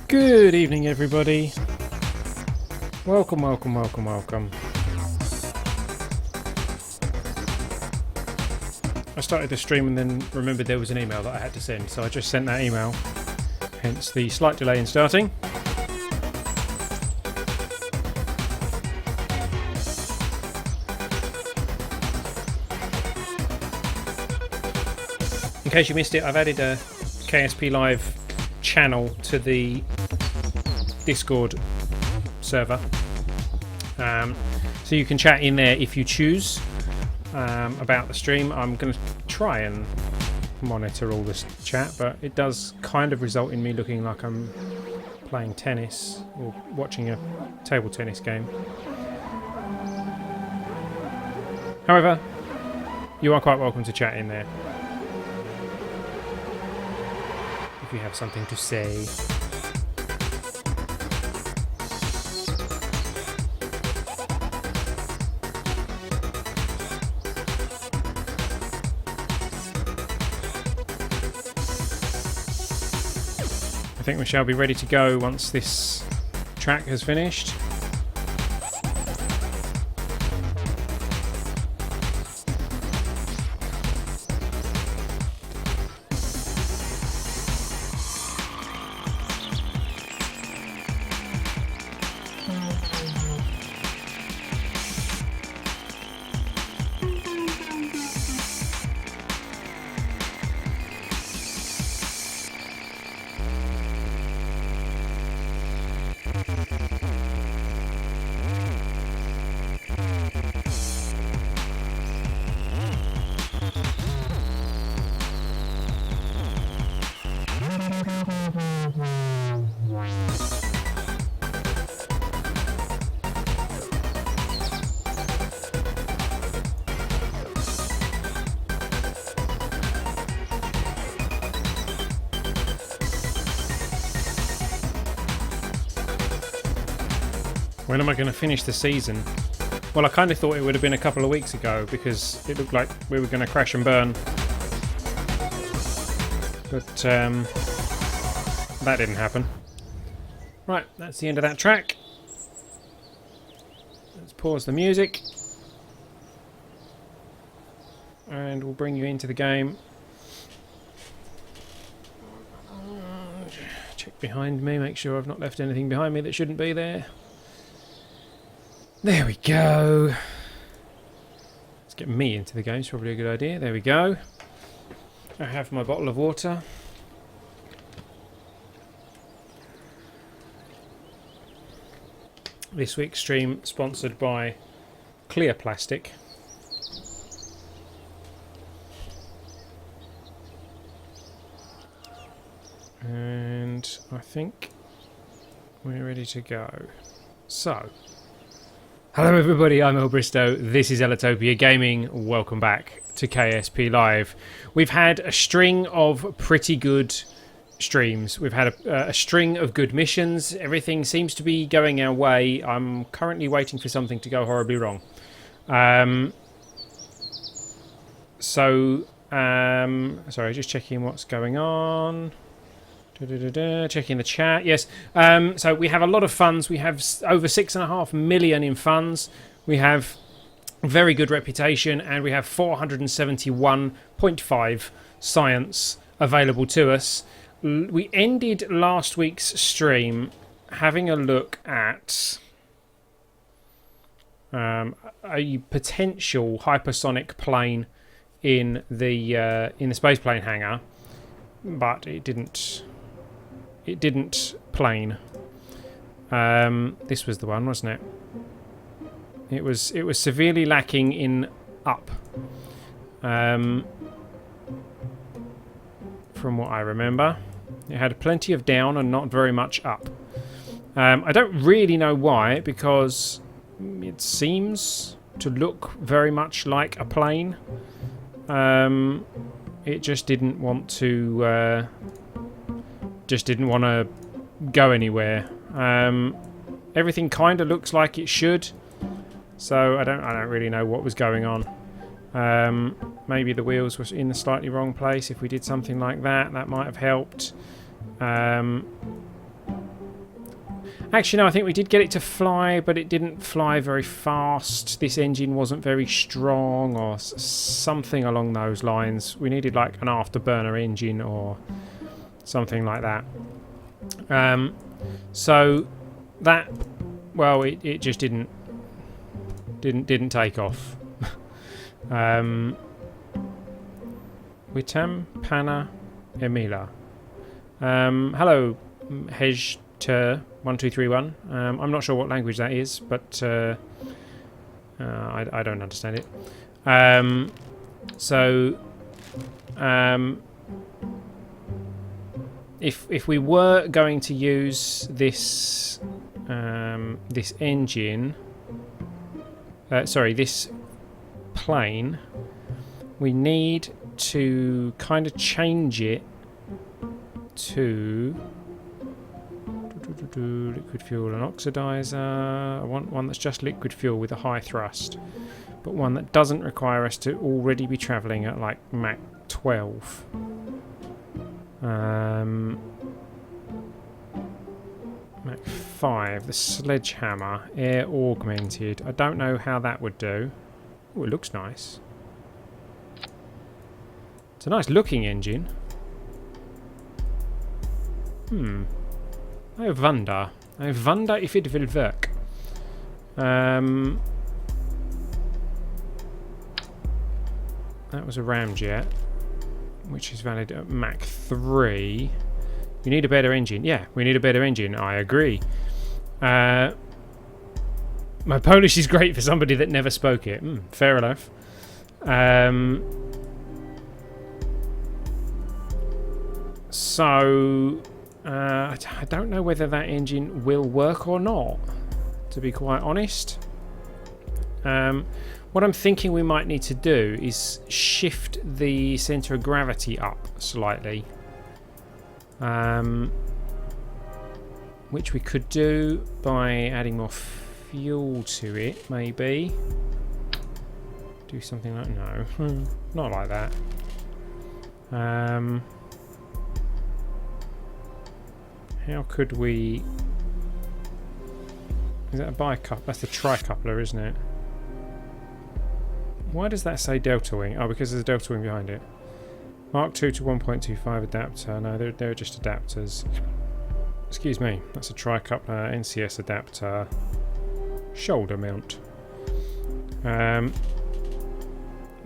Good evening, everybody. Welcome, welcome, welcome, welcome. I started the stream and then remembered there was an email that I had to send, so I just sent that email, hence the slight delay in starting. In case you missed it, I've added a KSP Live channel to the Discord server, so you can chat in there if you choose about the stream. I'm going to try and monitor all this chat, but it does kind of result in me looking like I'm playing tennis or watching a table tennis game. However, you are quite welcome to chat in there if you have something to say. I think we shall be ready to go once this track has finished. When am I going to finish the season? Well, I kind of thought it would have been a couple of weeks ago because it looked like we were going to crash and burn. But that didn't happen. Right, that's the end of that track. Let's pause the music. And we'll bring you into the game. Check behind me, make sure I've not left anything behind me that shouldn't be there. There we go. Let's get me into the game, it's probably a good idea. There we go. I have my bottle of water. This week's stream sponsored by Clear Plastic. And I think we're ready to go. So, Hello everybody, I'm El Bristow, this is Ellitopia Gaming, welcome back to KSP Live. We've had a string of pretty good streams, we've had a string of good missions, everything seems to be going our way. I'm currently waiting for something to go horribly wrong. Sorry, just checking what's going on. Checking the chat. Yes. So we have a lot of funds. We have over 6.5 million in funds. We have a very good reputation, and we have 471.5 science available to us. We ended last week's stream having a look at a potential hypersonic plane in the space plane hangar, but it didn't. It didn't plane. This was the one, wasn't it? It was severely lacking in up. From what I remember, it had plenty of down and not very much up. I don't really know why, because it seems to look very much like a plane. It just didn't want to. Just didn't want to go anywhere. Everything kind of looks like it should, so I don't really know what was going on. Maybe the wheels were in the slightly wrong place. If we did something like that, that might have helped. Actually, no, I think we did get it to fly, but it didn't fly very fast. This engine wasn't very strong, or something along those lines. We needed like an afterburner engine or something like that. So that, well, it just didn't take off. Witam Pana Emila. Hello, Hejter1231. I'm not sure what language that is, but I don't understand it. If we were going to use this this engine, this plane, we need to kind of change it to liquid fuel and oxidizer. I want one that's just liquid fuel with a high thrust, but one that doesn't require us to already be travelling at like Mach 12. Mach 5, the sledgehammer, air augmented. I don't know how that would do. Oh, it looks nice. It's a nice looking engine. I wonder if it will work. That was a ramjet, which is valid at Mach 3. You need a better engine. Yeah, we need a better engine. I agree. My Polish is great for somebody that never spoke it. Fair enough. I don't know whether that engine will work or not, to be quite honest. What I'm thinking we might need to do is shift the centre of gravity up slightly. Which we could do by adding more fuel to it, maybe. Do something like... no, not like that. How could we... is that a bicoupler? That's the tricoupler, isn't it? Why does that say delta wing? Oh, because there's a delta wing behind it. Mark 2 to 1.25 adapter. No, they're just adapters. Excuse me. That's a tricoupler NCS adapter. Shoulder mount.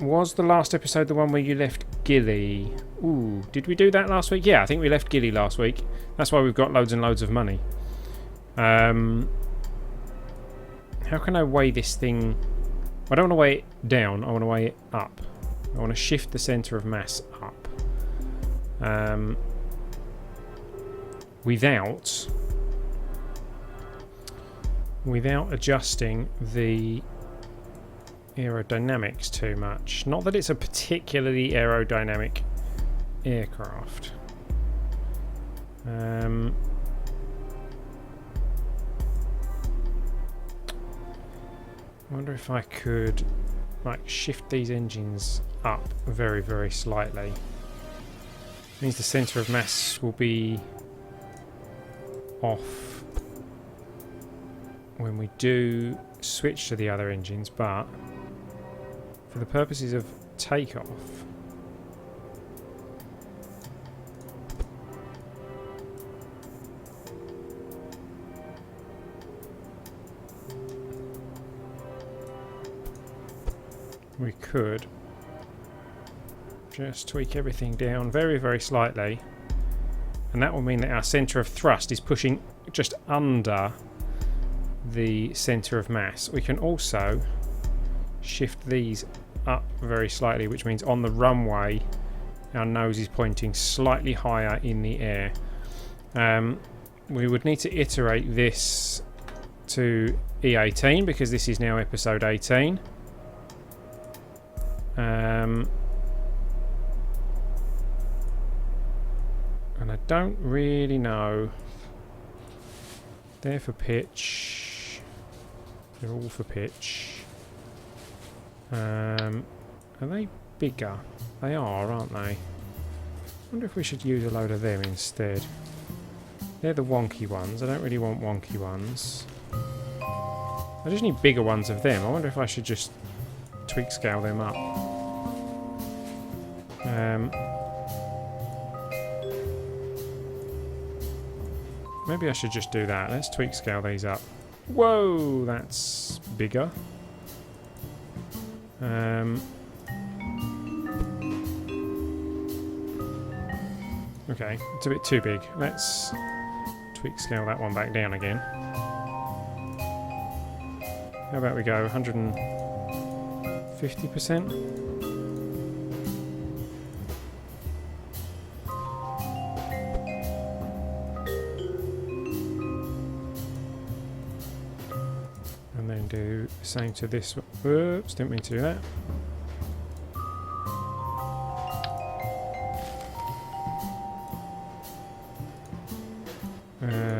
Was the last episode the one where you left Gilly? Ooh, did we do that last week? Yeah, I think we left Gilly last week. That's why we've got loads and loads of money. How can I weigh this thing? I don't want to weigh it down, I want to weigh it up. I want to shift the centre of mass up. Without without adjusting the aerodynamics too much. Not that it's a particularly aerodynamic aircraft. I wonder if I could like shift these engines up very, very slightly. Means the centre of mass will be off when we do switch to the other engines, but for the purposes of takeoff, we could just tweak everything down very, very slightly, and that will mean that our centre of thrust is pushing just under the centre of mass. We can also shift these up very slightly, which means on the runway our nose is pointing slightly higher in the air. We would need to iterate this to E18 because this is now episode 18. And I don't really know. They're for pitch. They're all for pitch. Are they bigger? They are, aren't they? I wonder if we should use a load of them instead. They're the wonky ones. I don't really want wonky ones. I just need bigger ones of them. I wonder if I should just tweak scale them up. Maybe I should just do that. Let's tweak scale these up. Whoa, that's bigger. Okay, it's a bit too big. Let's tweak scale that one back down again. How about we go 150%? And then do the same to this one. Whoops, didn't mean to do that.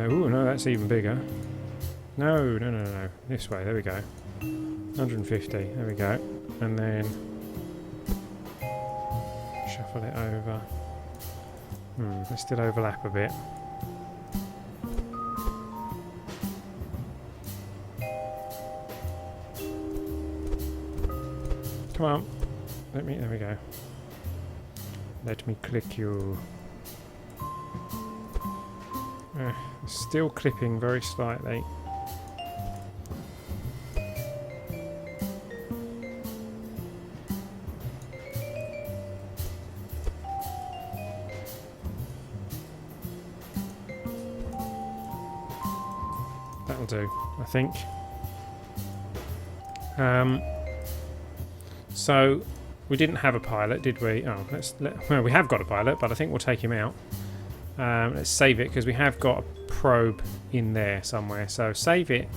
Oh no, that's even bigger. No. This way, there we go. 150, there we go. And then shuffle it over. They still overlap a bit. Come on. There we go. Let me click you. Still clipping very slightly. That'll do, I think. So we didn't have a pilot, did we? Oh, well, we have got a pilot, but I think we'll take him out. Let's save it because we have got a probe in there somewhere. So save it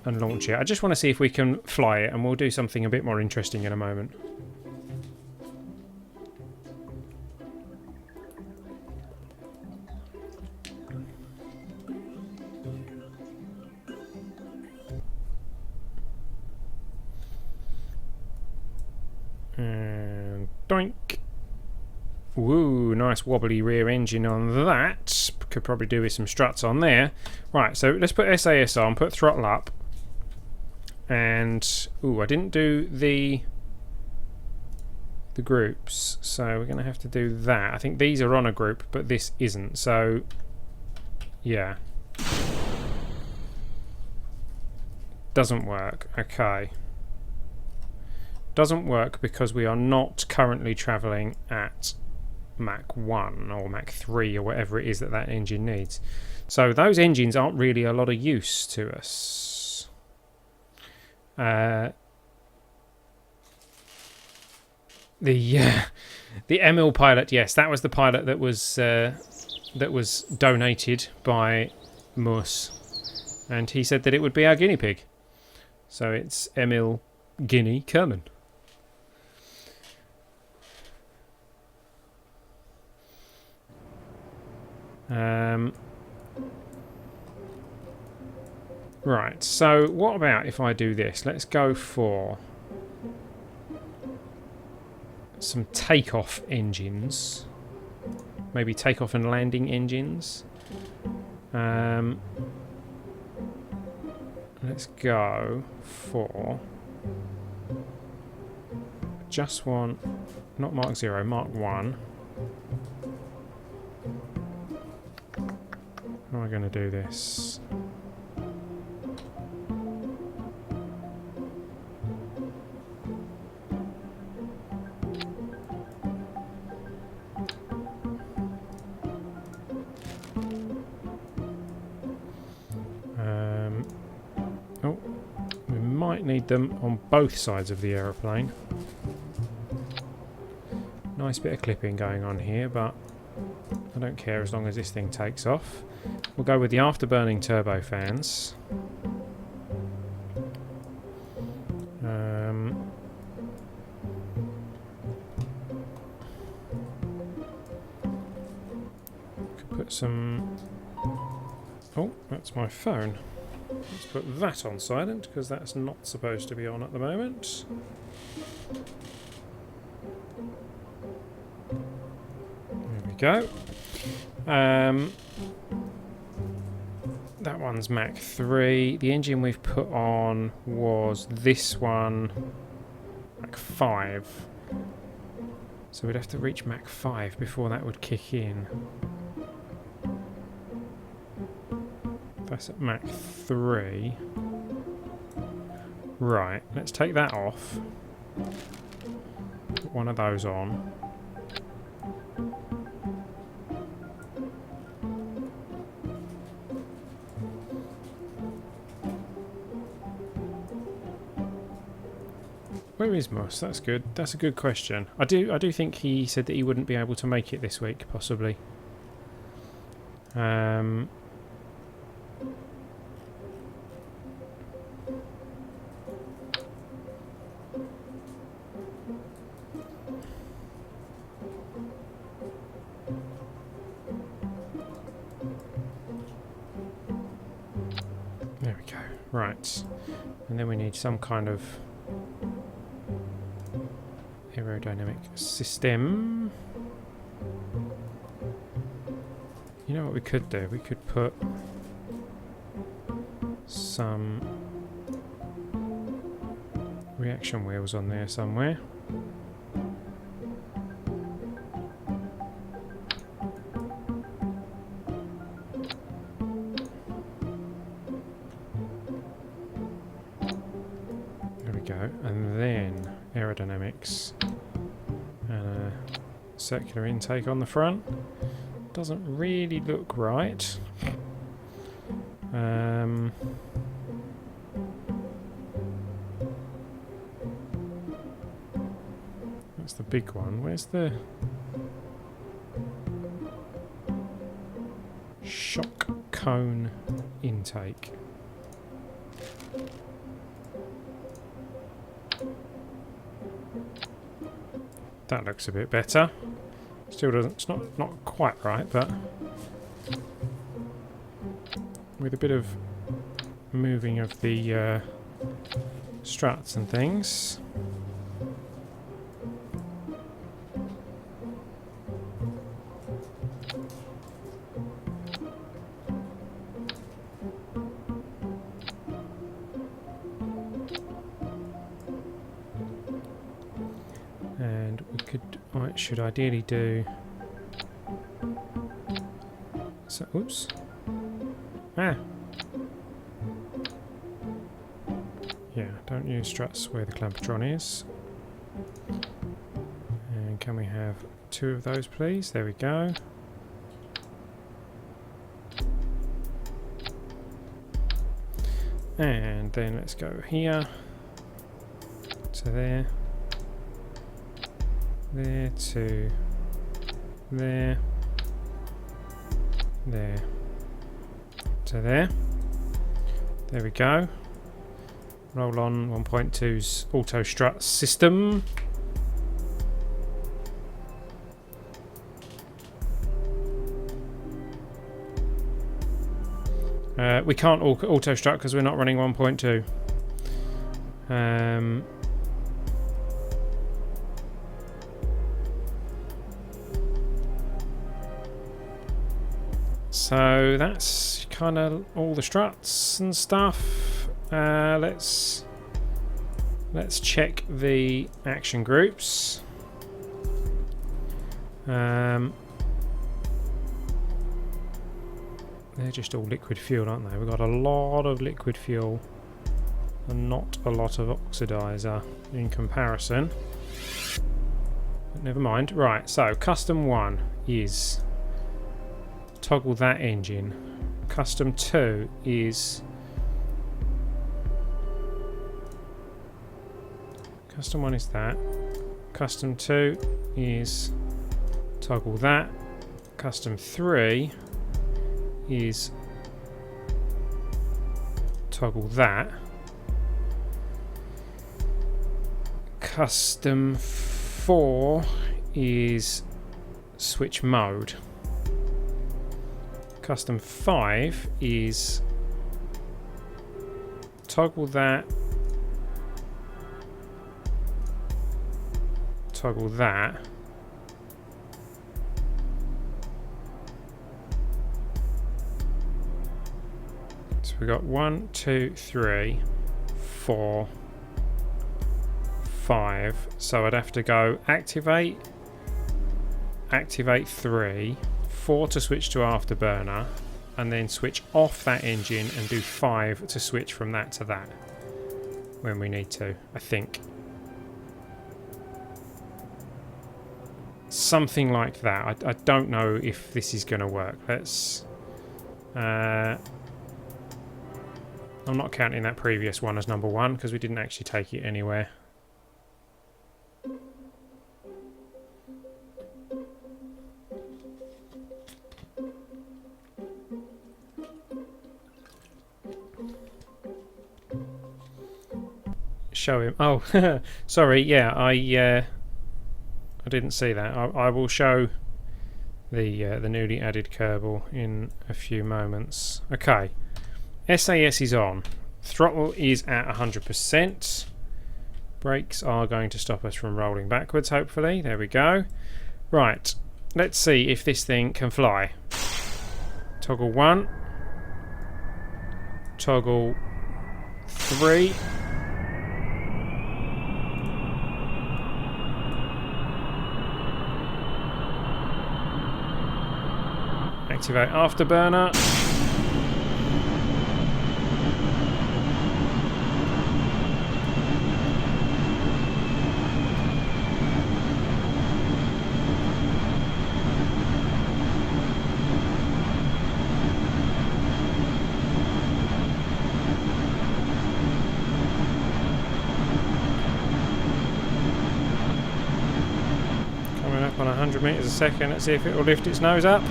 and launch it. I just want to see if we can fly it, and we'll do something a bit more interesting in a moment. And doink. Woo, nice wobbly rear engine on that. Could probably do with some struts on there. Right, so let's put SAS on, put throttle up. And, ooh, I didn't do the groups, so we're going to have to do that. I think these are on a group, but this isn't, so, yeah. Doesn't work, okay. Doesn't work because we are not currently travelling at Mach 1 or Mach 3 or whatever it is that engine needs. So those engines aren't really a lot of use to us. The ML pilot, yes, that was the pilot that was donated by Mus. And he said that it would be our guinea pig. So it's Emil Guinea Kerman. Right, so what about if I do this? Let's go for some takeoff engines. Maybe takeoff and landing engines. Let's go for just one, not Mark 0, Mark 1. How am I going to do this? Oh, we might need them on both sides of the aeroplane. Nice bit of clipping going on here, but I don't care as long as this thing takes off. We'll go with the afterburning turbofans. Could put some... Oh, that's my phone. Let's put that on silent, because that's not supposed to be on at the moment. There we go. That one's Mach 3. The engine we've put on was this one, Mach 5. So we'd have to reach Mach 5 before that would kick in. That's at Mach 3. Right, let's take that off. Put one of those on. Where is Moss? That's good. That's a good question. I do think he said that he wouldn't be able to make it this week, possibly. There we go. Right. And then we need some kind of aerodynamic system. You know what we could do? We could put some reaction wheels on there somewhere. There we go. And then aerodynamics and a circular intake on the front. Doesn't really look right. That's the big one. Where's the shock cone intake? That looks a bit better. Still doesn't. It's not quite right, but with a bit of moving of the struts and things. And we could, I should ideally do, so, oops, yeah, don't use struts where the clampetron is. And can we have 2 of those please? There we go. And then let's go here to there. There to there, there to there. There we go. Roll on 1.2's auto strut system. We can't auto strut because we're not running 1.2. So that's kind of all the struts and stuff. Let's check the action groups. They're just all liquid fuel, aren't they? We've got a lot of liquid fuel and not a lot of oxidizer in comparison. But never mind. Right, so custom 1 is toggle that engine. Custom 2 is custom 1 is that. Custom 2 is toggle that. Custom 3 is toggle that. Custom 4 is switch mode. Custom 5 is toggle that, toggle that. So we've got 1, 2, 3, 4, 5. So I'd have to go activate 3, 4 to switch to afterburner, and then switch off that engine and do 5 to switch from that to that when we need to, I think. Something like that. I don't know if this is going to work. Let's... I'm not counting that previous one as number 1 because we didn't actually take it anywhere. Show him. Oh, sorry. Yeah, I didn't see that. I will show the newly added Kerbal in a few moments. Okay, SAS is on. Throttle is at 100%. Brakes are going to stop us from rolling backwards. Hopefully, there we go. Right. Let's see if this thing can fly. Toggle 1. Toggle 3. Activate afterburner. Coming up on 100 meters a second. Let's see if it will lift its nose up.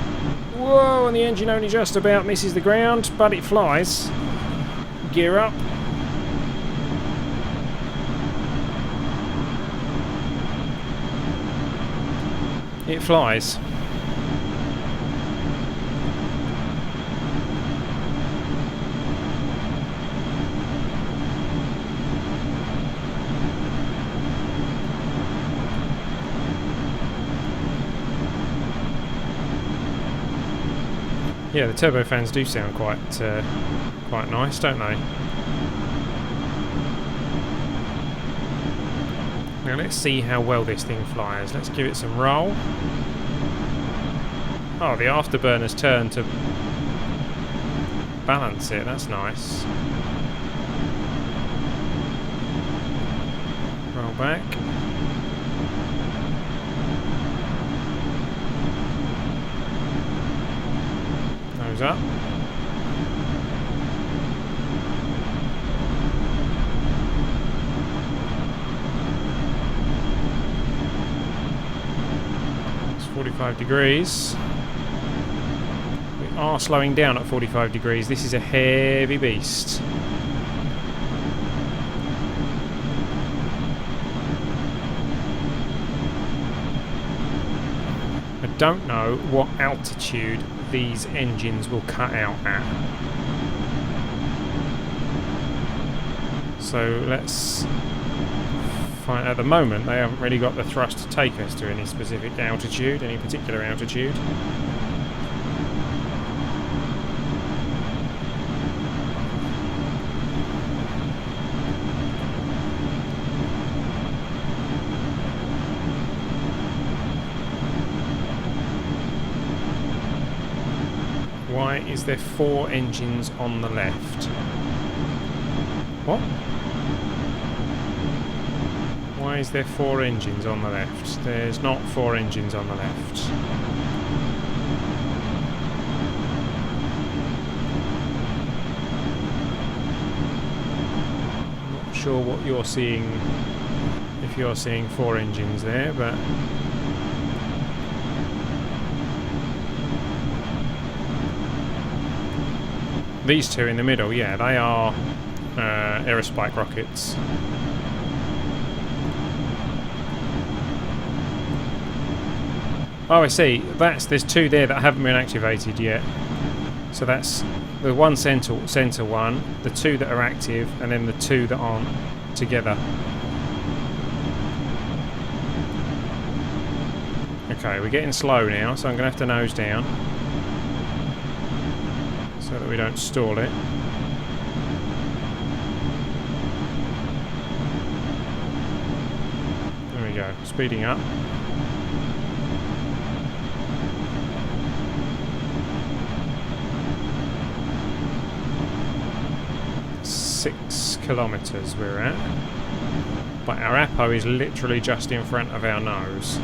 Whoa, and the engine only just about misses the ground, but it flies. Gear up. It flies. Yeah, the turbofans do sound quite nice, don't they? Now let's see how well this thing flies. Let's give it some roll. Oh, the afterburner's turned to balance it. That's nice. Roll back. Nose up. It's 45 degrees. We are slowing down at 45 degrees. This is a heavy beast. don't know what altitude these engines will cut out at. So let's find. At the moment, they haven't really got the thrust to take us to any specific altitude, any particular altitude. Why is there 4 engines on the left? What? Why is there 4 engines on the left? There's not 4 engines on the left. I'm not sure what you're seeing, if you're seeing 4 engines there, but... These 2 in the middle, yeah, they are aerospike rockets. Oh, I see. There's 2 there that haven't been activated yet. So that's the one center one, the 2 that are active, and then the 2 that aren't together. Okay, we're getting slow now, so I'm going to have to nose down so that we don't stall it. There we go, speeding up. Six kilometers we're at, but our Apo is literally just in front of our nose.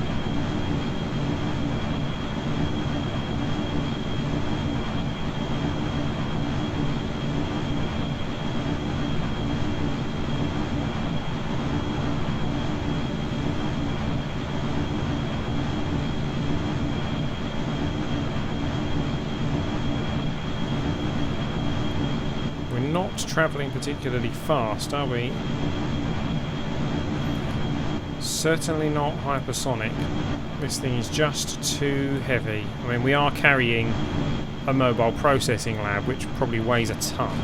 Travelling particularly fast, are we? Certainly not hypersonic. This thing is just too heavy. I mean, we are carrying a mobile processing lab which probably weighs a ton,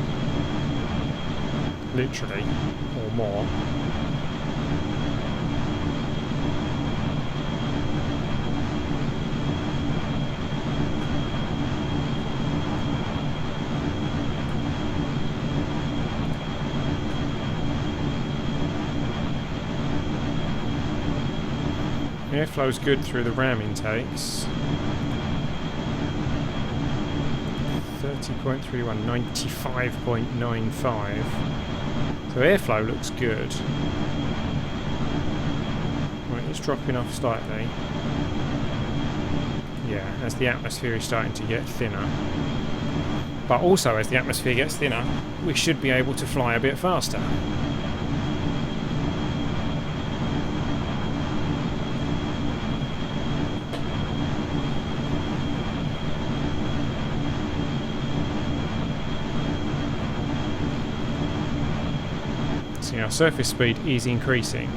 literally, or more. Airflow's good through the RAM intakes. 30.31, 95.95. So airflow looks good. Right, it's dropping off slightly. Yeah, as the atmosphere is starting to get thinner. But also, as the atmosphere gets thinner, we should be able to fly a bit faster. Our surface speed is increasing.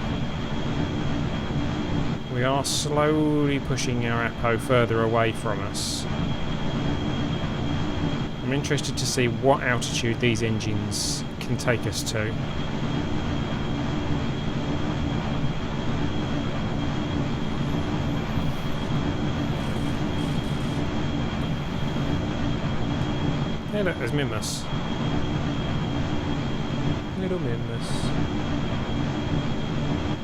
We are slowly pushing our Apo further away from us. I'm interested to see what altitude these engines can take us to. Hey look, there's Mimus. Little Mimus.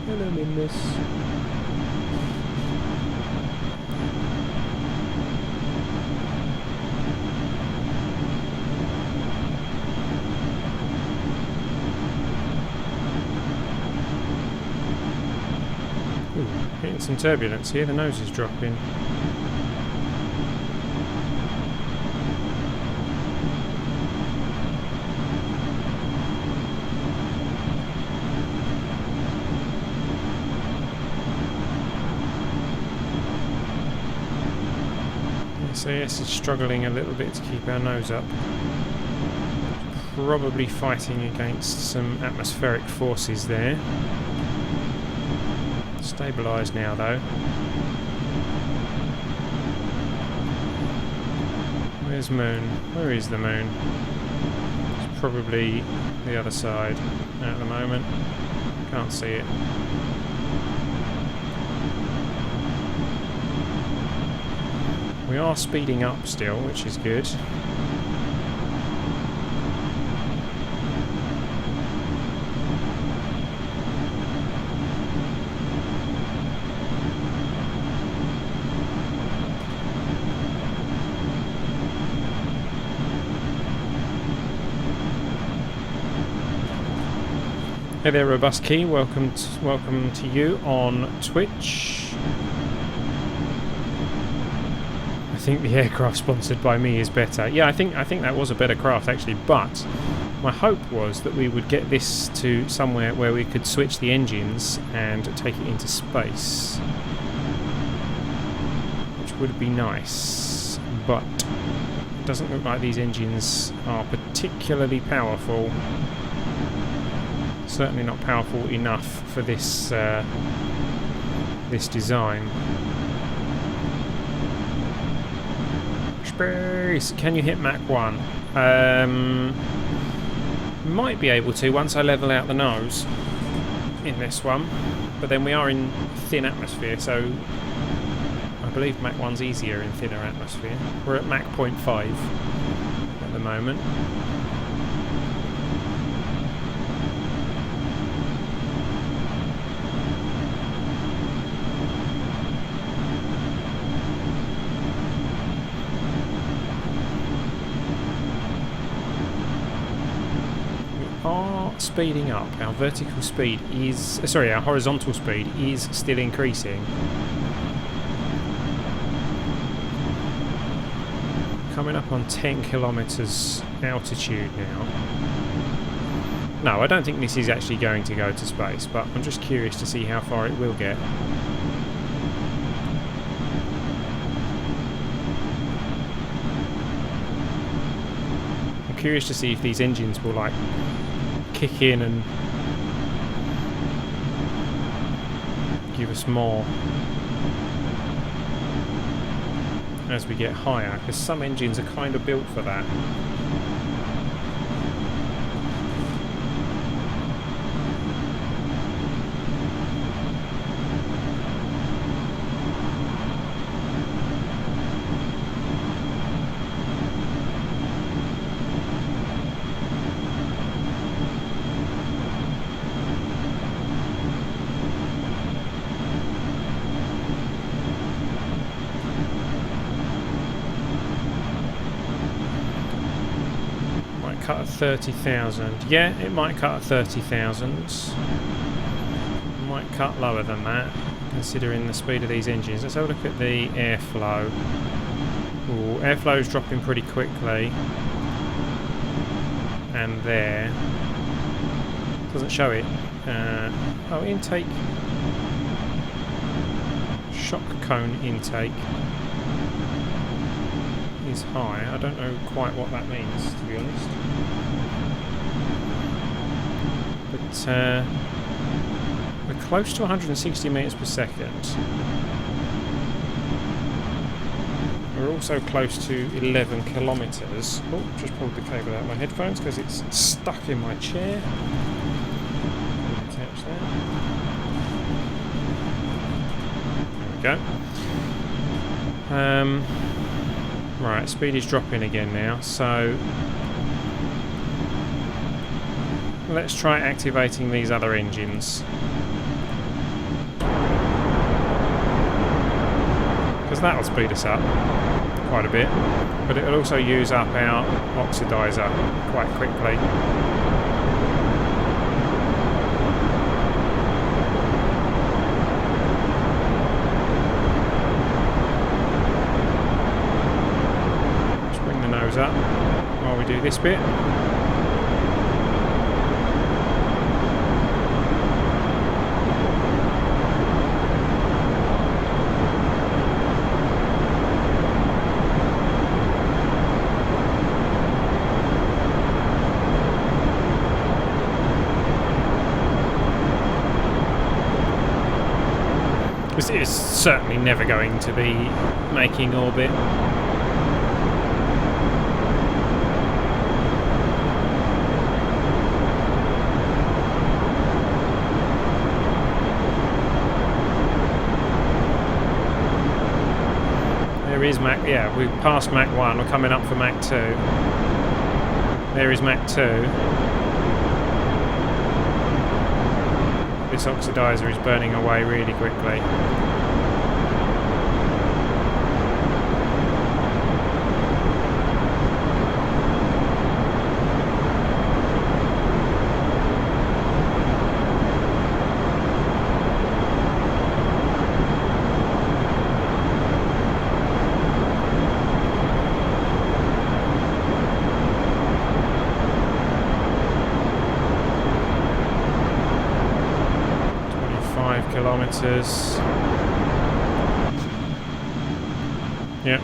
Hello, Mimus. Ooh, hitting some turbulence here, the nose is dropping. SAS is struggling a little bit to keep our nose up. Probably fighting against some atmospheric forces there. Stabilised now though. Where's moon? Where is the moon? It's probably the other side at the moment. Can't see it. We are speeding up still, which is good. Hey there, Robust Key. Welcome to you on Twitch. I think the aircraft sponsored by me is better. Yeah, I think that was a better craft actually, but my hope was that we would get this to somewhere where we could switch the engines and take it into space, which would be nice, but it doesn't look like these engines are particularly powerful. Certainly not powerful enough for this this design. Space! Can you hit Mach 1? Might be able to once I level out the nose in this one, but then we are in thin atmosphere, so I believe Mach 1's easier in thinner atmosphere. We're at Mach 0.5 at the moment. Speeding up. Our vertical speed is... sorry, our horizontal speed is still increasing. Coming up on 10 kilometers altitude now. No, I don't think this is actually going to go to space, but I'm just curious to see how far it will get. I'm curious to see if these engines will like kick in and give us more as we get higher, because some engines are kind of built for that. Cut at 30,000. Yeah, it might cut at 30,000. Might cut lower than that, considering the speed of these engines. Let's have a look at the airflow. Ooh, airflow's dropping pretty quickly. And there. Doesn't show it. Oh, intake. Shock cone intake is high. I don't know quite what that means, to be honest. But we're close to 160 meters per second. We're also close to 11 kilometers. Oh, just pulled the cable out of my headphones because it's stuck in my chair. Attach that. There we go. Right, speed is dropping again now, so let's try activating these other engines. Because that'll speed us up quite a bit, but it'll also use up our oxidizer quite quickly. Up while we do this bit. This is certainly never going to be making orbit. There is Mach... Yeah, we've passed Mach 1. We're coming up for Mach 2. There is Mach 2. This oxidizer is burning away really quickly. Kilometers. Yep.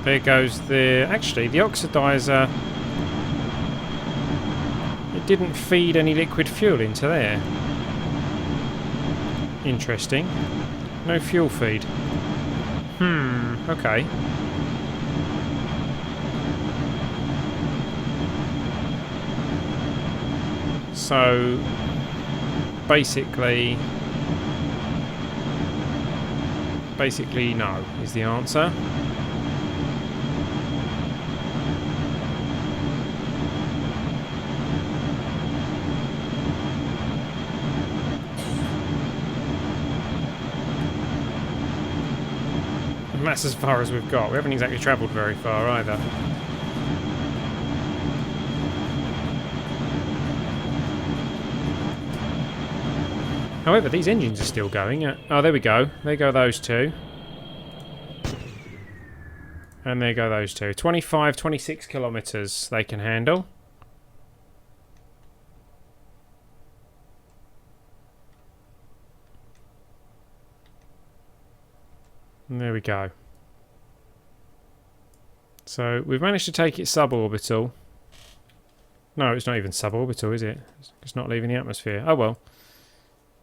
There goes the... Actually, the oxidizer... It didn't feed any liquid fuel into there. Interesting. No fuel feed. Okay. So... Basically, no, is the answer. And that's as far as we've got. We haven't exactly travelled very far either. However, these engines are still going. Oh, there we go. There go those two. And there go those two. 25, 26 kilometres they can handle. And there we go. So, we've managed to take it suborbital. No, it's not even suborbital, is it? It's not leaving the atmosphere. Oh well.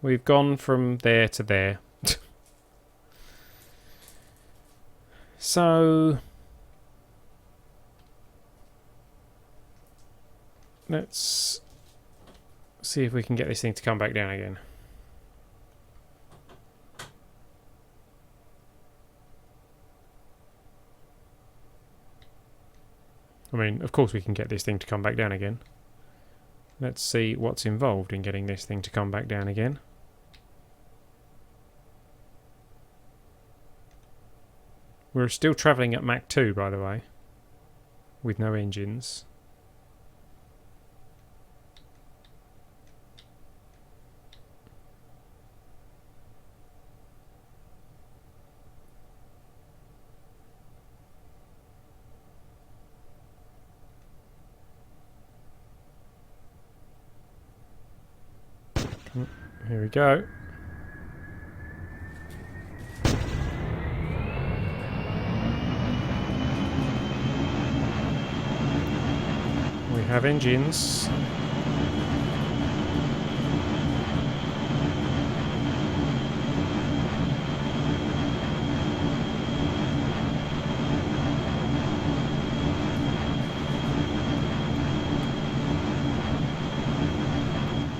We've gone from there to there. So... Let's see if we can get this thing to come back down again. I mean, of course we can get this thing to come back down again. Let's see what's involved in getting this thing to come back down again. We're still travelling at Mach 2, by the way, with no engines. Here we go. We have engines.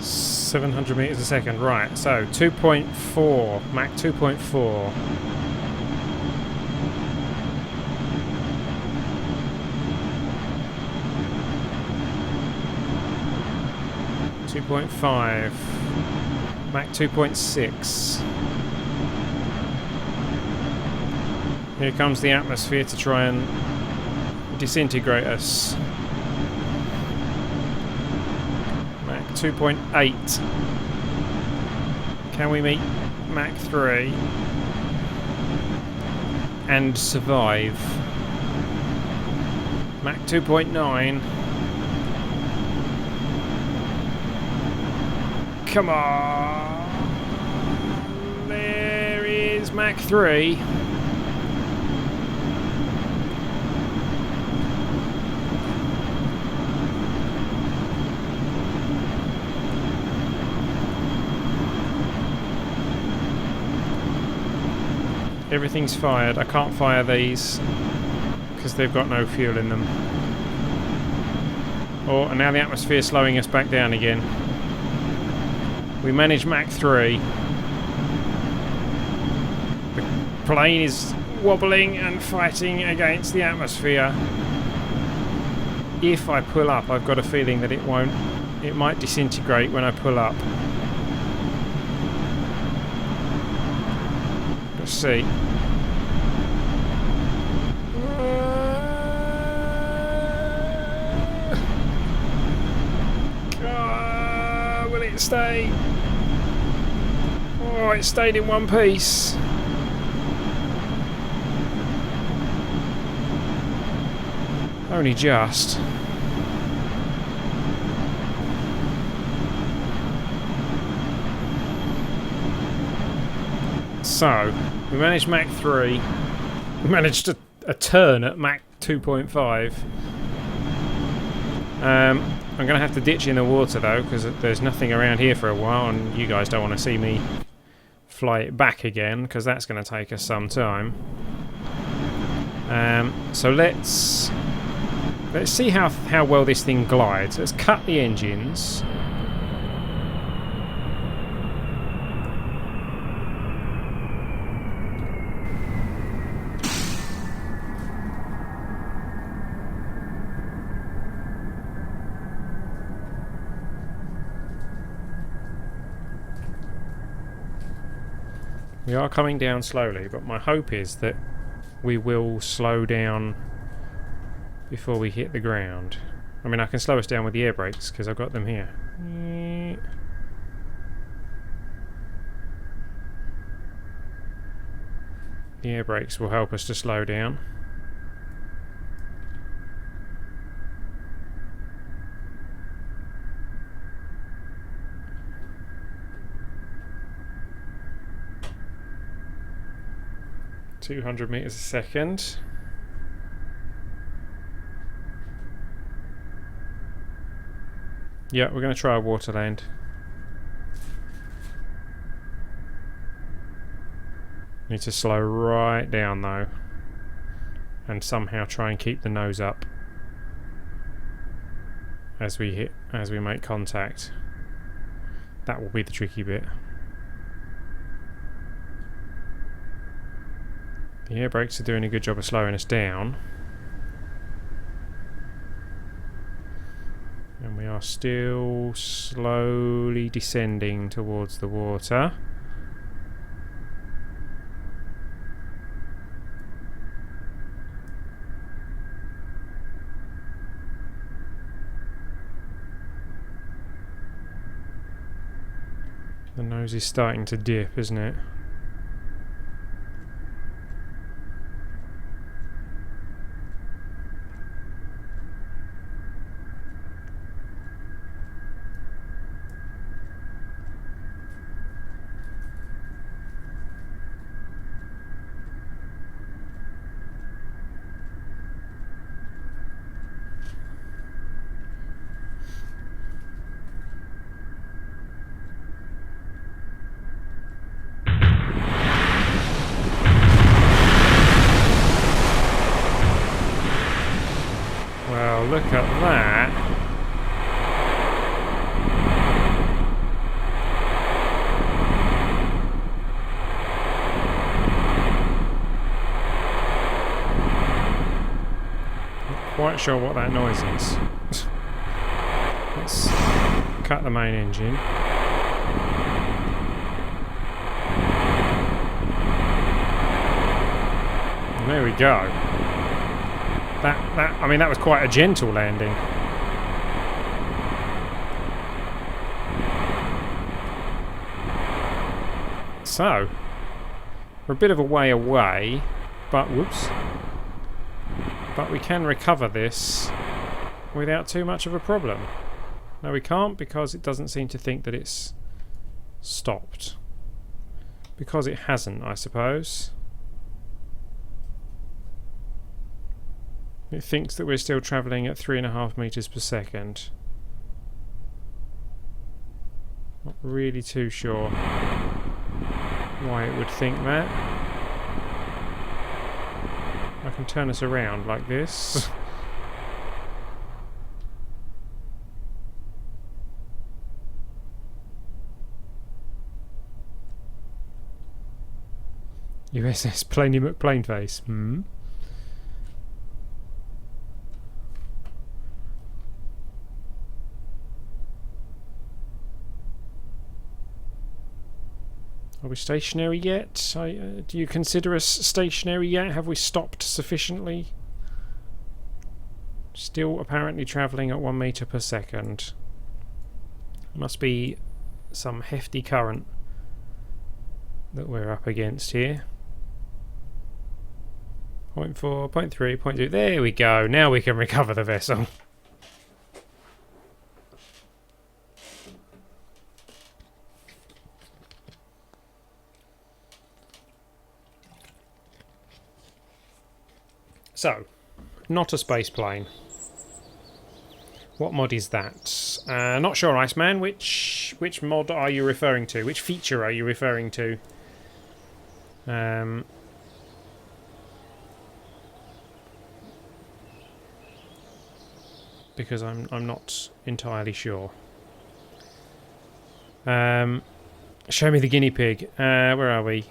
.700 meters a second, right? So 2.4, Mach 2.4. .5, Mach 2.6. Here comes the atmosphere to try and disintegrate us. Mach 2.8. Can we meet Mach 3 and survive? Mach 2.9. Come on! There is Mach 3. Everything's fired. I can't fire these because they've got no fuel in them. Oh, and now the atmosphere's slowing us back down again. We managed Mach 3. The plane is wobbling and fighting against the atmosphere. If I pull up, I've got a feeling that it won't. It might disintegrate when I pull up. Let's see. Will it stay? Oh, it stayed in one piece. Only just. So, we managed Mach 3. We managed a turn at Mach 2.5. I'm going to have to ditch in the water though, because there's nothing around here for a while, and you guys don't want to see me fly it back again, because that's going to take us some time. So let's see how well this thing glides. Let's cut the engines. We are coming down slowly, but my hope is that we will slow down before we hit the ground. I mean, I can slow us down with the air brakes because I've got them here. The air brakes will help us to slow down. $200 meters a second. Yeah, we're going to try a water land. Need to slow right down though, and somehow try and keep the nose up as we make contact. That will be the tricky bit. The air brakes are doing a good job of slowing us down. And we are still slowly descending towards the water. The nose is starting to dip, isn't it? Well, look at that. Not quite sure what that noise is. Let's cut the main engine. And there we go. I mean, that was quite a gentle landing. So, we're a bit of a way away, but whoops. But we can recover this without too much of a problem. No, we can't, because it doesn't seem to think that it's stopped. Because it hasn't, I suppose. It thinks that we're still travelling at 3.5 meters per second. Not really too sure why it would think that. I can turn us around like this. USS Planey McPlaneface. Hmm. Are we stationary yet? Do you consider us stationary yet? Have we stopped sufficiently? Still apparently travelling at 1 metre per second. Must be some hefty current that we're up against here. 0.4, 0.3, 0.2. There we go. Now we can recover the vessel. So, not a space plane. What mod is that? Not sure, Iceman. Which mod are you referring to? Which feature are you referring to? Because I'm not entirely sure. Show me the guinea pig. Where are we?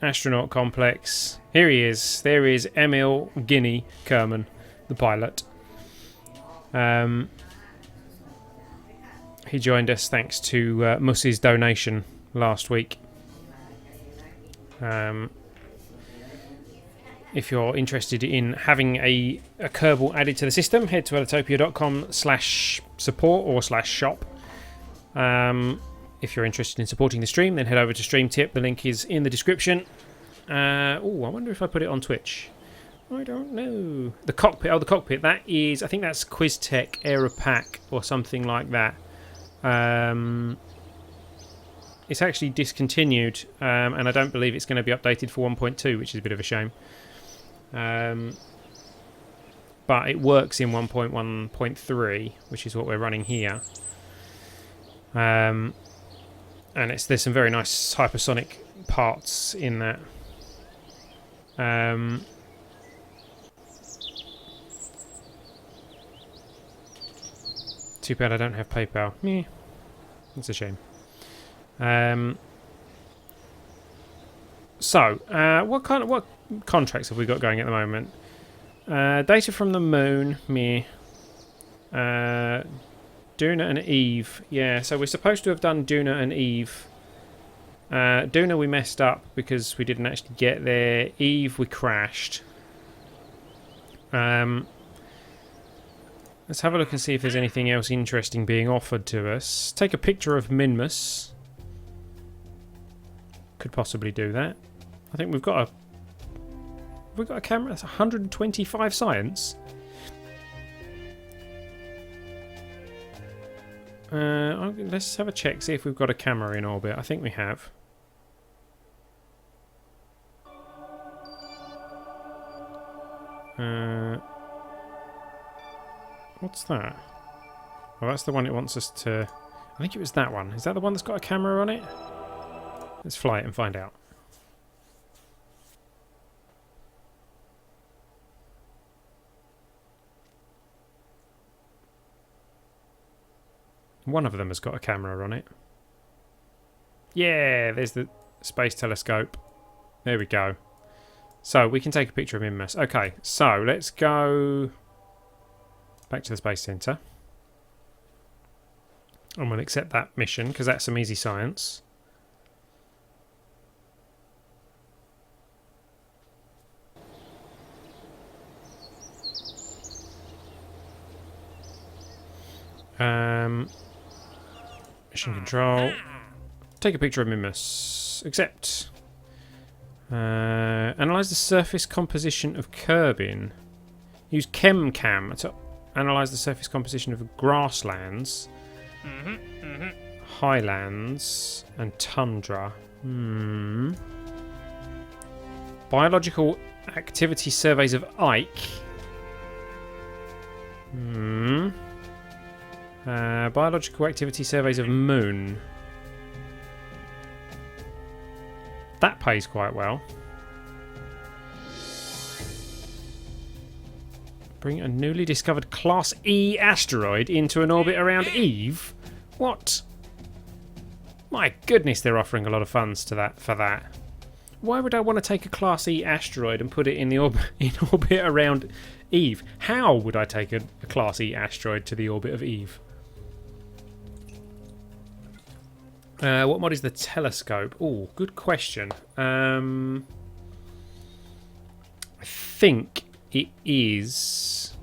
Astronaut complex. Here he is. There is Emil Guinea Kerman, the pilot. He joined us thanks to Muss's donation last week. If you're interested in having a Kerbal added to the system, head to ellitopia.com/support or /shop. If you're interested in supporting the stream, then head over to Stream Tip. The link is in the description. I wonder if I put it on Twitch. I don't know. The cockpit. Oh, the cockpit. That is, I think that's QuizTech Aeropack or something like that. It's actually discontinued, and I don't believe it's going to be updated for 1.2, which is a bit of a shame. But it works in 1.1.3, which is what we're running here. And there's some very nice hypersonic parts in that. Too bad I don't have PayPal. Meh. That's a shame. So, what contracts have we got going at the moment? Data from the moon. Meh. Duna and Eve. Yeah, so we're supposed to have done Duna and Eve. Duna we messed up because we didn't actually get there. Eve we crashed. Let's have a look and see if there's anything else interesting being offered to us. Take a picture of Minmus. Could possibly do that. I think we've got a camera. That's 125 science. Let's have a check, see if we've got a camera in orbit. I think we have. What's that? Oh, that's the one it wants us to... I think it was that one. Is that the one that's got a camera on it? Let's fly it and find out. One of them has got a camera on it. Yeah, there's the space telescope. There we go. So, we can take a picture of Minmus. Okay, so let's go back to the Space Centre. And we'll accept that mission, because that's some easy science. Mission control. Take a picture of Minmus. Accept. Analyze the surface composition of Kerbin. Use ChemCam to analyze the surface composition of grasslands, highlands, and tundra. Biological activity surveys of Ike. Biological activity surveys of Moon. That pays quite well. Bring a newly discovered Class E asteroid into an orbit around Eve? What? My goodness, they're offering a lot of funds to that for that. Why would I want to take a Class E asteroid and put it in the orbit around Eve? How would I take a Class E asteroid to the orbit of Eve? What mod is the telescope? Oh, good question. I think it is...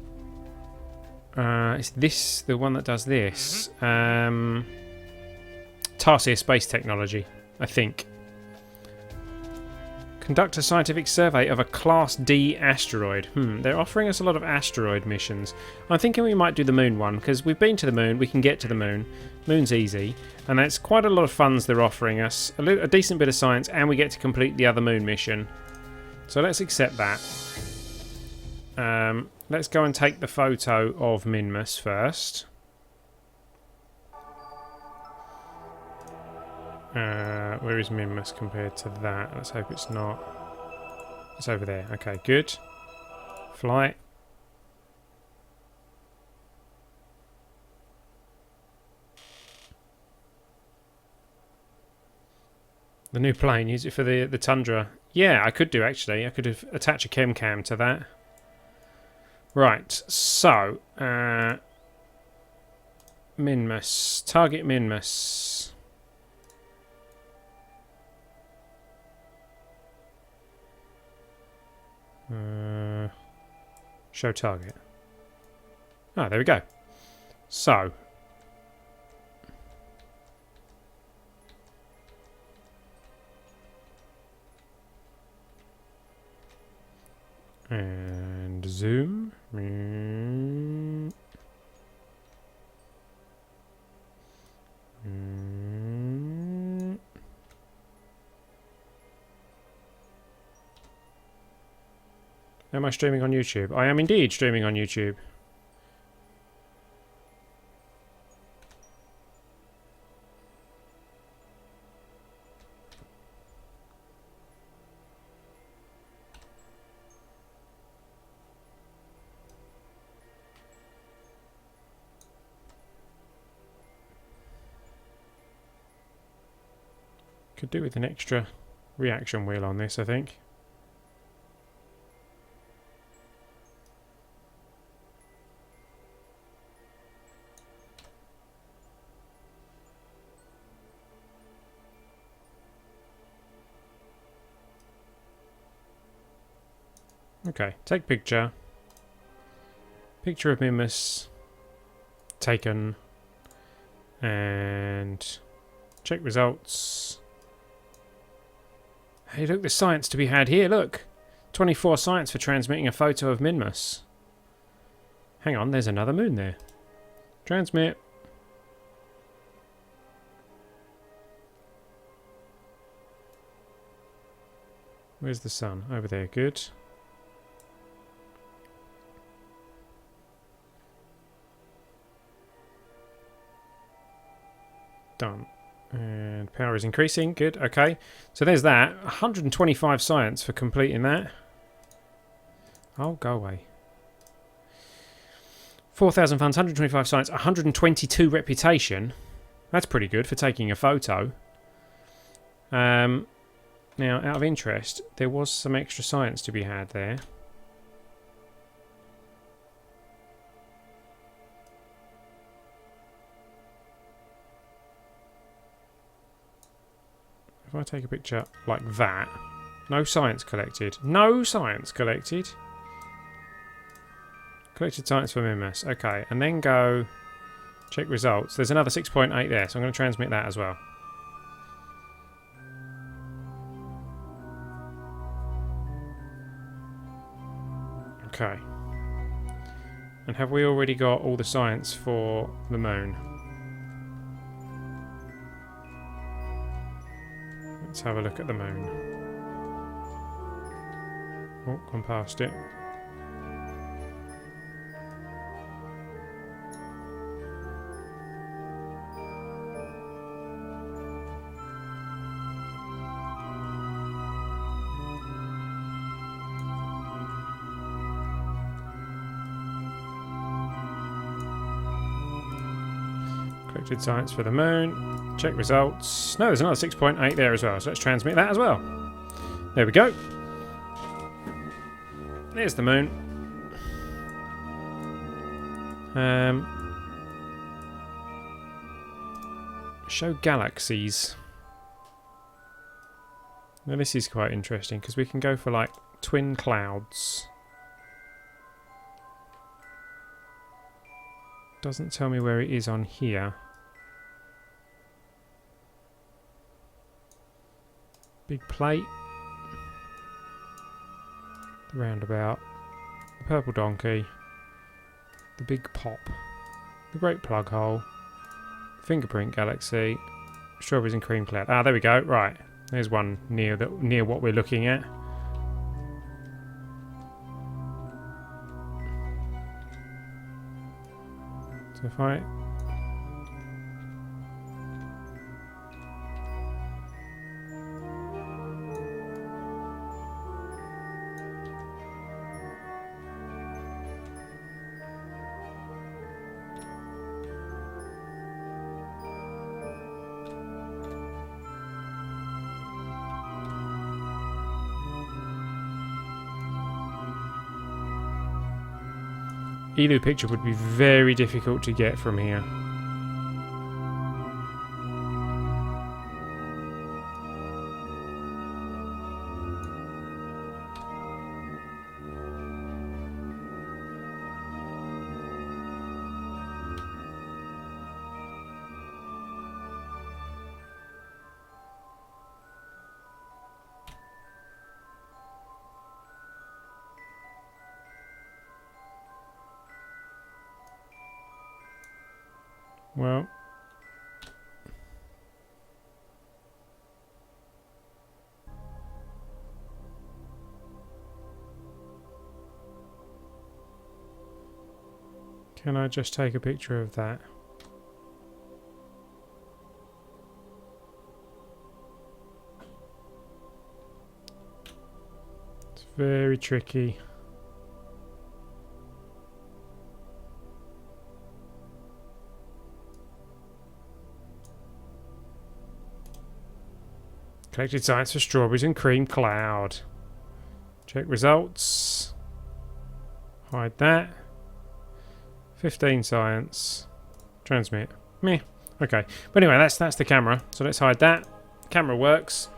is this the one that does this? Tarsier Space Technology, I think. Conduct a scientific survey of a Class D asteroid. They're offering us a lot of asteroid missions. I'm thinking we might do the moon one, because we've been to the moon, we can get to the moon. Moon's easy, and that's quite a lot of funds they're offering us. A decent bit of science, and we get to complete the other moon mission. So let's accept that. Let's go and take the photo of Minmus first. Where is Minmus compared to that? Let's hope it's not. It's over there. Okay, good. Flight. The new plane, use it for the Tundra. Yeah, I could do actually. I could attach a chem cam to that. Right, so Minmus. Target Minmus. Show target. Ah, there we go. So and zoom. Am I streaming on YouTube? I am indeed streaming on YouTube. Could do with an extra reaction wheel on this, I think. Okay, take picture. Picture of Minmus taken. And check results. Hey, look, there's science to be had here, look. 24 science for transmitting a photo of Minmus. Hang on, there's another moon there. Transmit. Where's the sun? Over there, good. Done. And power is increasing. Good. Okay. So there's that. 125 science for completing that. Oh, go away. 4,000 funds, 125 science, 122 reputation. That's pretty good for taking a photo. Now, out of interest, there was some extra science to be had there. If I take a picture like that, no science collected. No science collected. Collected science for Minmus. Okay, and then go check results. There's another 6.8 there, so I'm going to transmit that as well. Okay. And have we already got all the science for the moon? Let's have a look at the moon. Oh, gone past it. Collected science for the moon. Check results. No, there's another 6.8 there as well, so let's transmit that as well. There we go. There's the moon. Show galaxies. Now this is quite interesting because we can go for like twin clouds. Doesn't tell me where it is on here. Big plate. The roundabout. The purple donkey. The big pop. The great plug hole. Fingerprint galaxy. Strawberries and cream cloud. Ah, there we go. Right. There's one near what we're looking at. So if I... Elu picture would be very difficult to get from here. Well, can I just take a picture of that? It's very tricky. Collected science for strawberries and cream cloud. Check results. Hide that. 15 science. Transmit. Meh. Okay. But anyway, that's the camera. So let's hide that. Camera works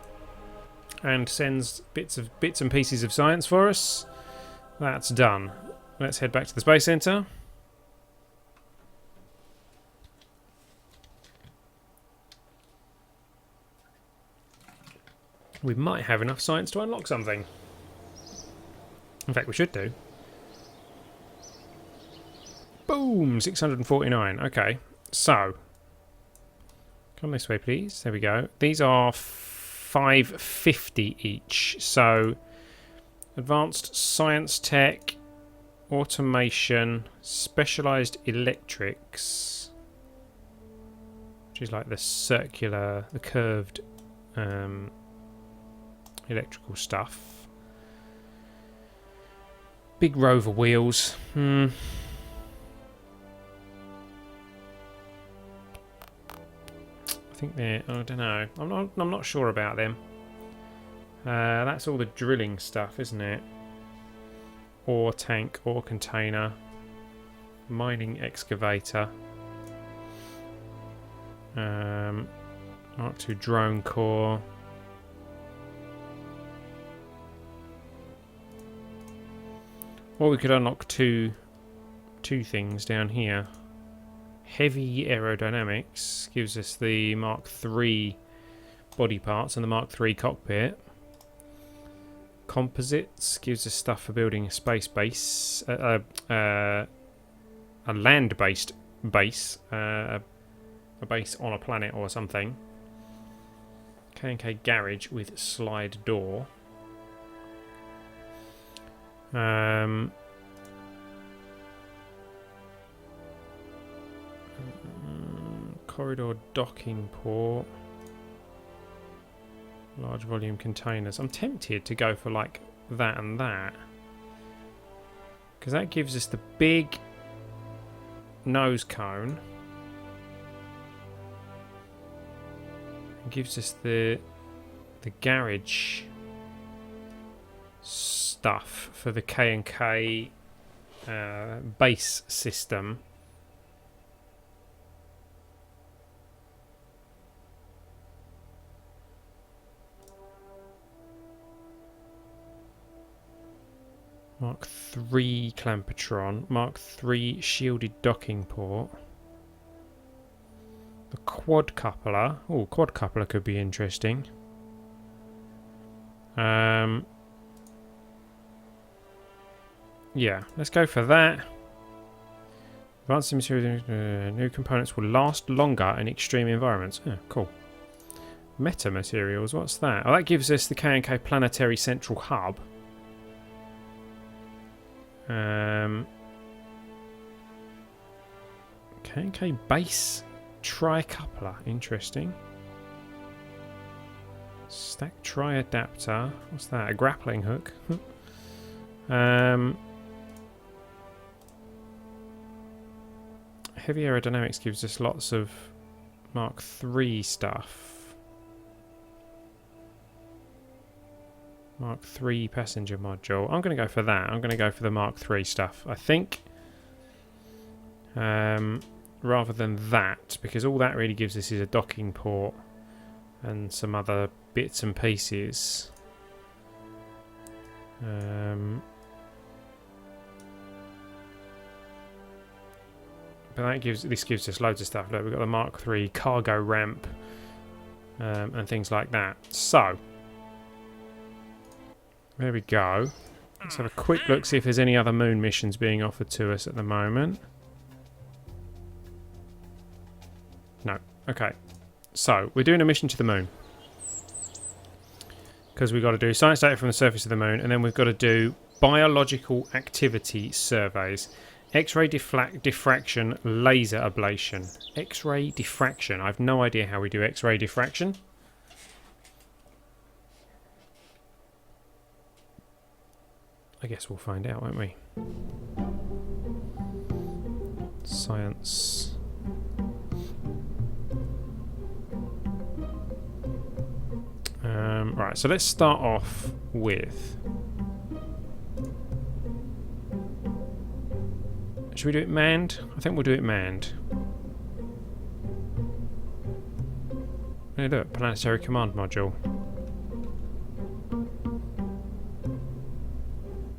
and sends bits and pieces of science for us. That's done. Let's head back to the Space Center. We might have enough science to unlock something. In fact, we should do. Boom! 649. Okay, so. Come this way, please. There we go. These are 550 each. So, advanced science tech, automation, specialized electrics, which is like the circular, the curved electrical stuff. Big rover wheels. I think they're... I don't know. I'm not sure about them. That's all the drilling stuff, isn't it? Ore tank, ore container, mining excavator, Mark II drone core. Or we could unlock two things down here. Heavy aerodynamics gives us the Mark III body parts and the Mark III cockpit. Composites gives us stuff for building a space base, a land-based base, a base on a planet or something. K&K garage with slide door. Corridor docking port. Large volume containers. I'm tempted to go for like that and that, because that gives us the big nose cone. It gives us the garage stuff for the K&K base system. Mark III Clampetron, Mark III shielded docking port. The quad coupler. Oh, quad coupler could be interesting. Yeah, let's go for that. Advanced materials, new components will last longer in extreme environments. Oh, cool. Meta materials, what's that? Oh, that gives us the K&K Planetary Central Hub. K&K Base Tri-Coupler, interesting. Stack Tri-Adapter, what's that? A grappling hook. Heavy aerodynamics gives us lots of Mark III stuff. Mark III passenger module. I'm going to go for that. I'm going to go for the Mark III stuff, I think. Rather than that, because all that really gives us is a docking port and some other bits and pieces. But this gives us loads of stuff. Look, we've got the Mark III cargo ramp and things like that. So there we go. Let's have a quick look, see if there's any other moon missions being offered to us at the moment. No. Okay. So we're doing a mission to the moon. Because we've got to do science data from the surface of the moon, and then we've got to do biological activity surveys. X-ray diffraction, laser ablation. X-ray diffraction. I have no idea how we do X-ray diffraction. I guess we'll find out, won't we? Science. Right, so let's start off with... Should we do it manned? I think we'll do it manned. Hey look, planetary command module.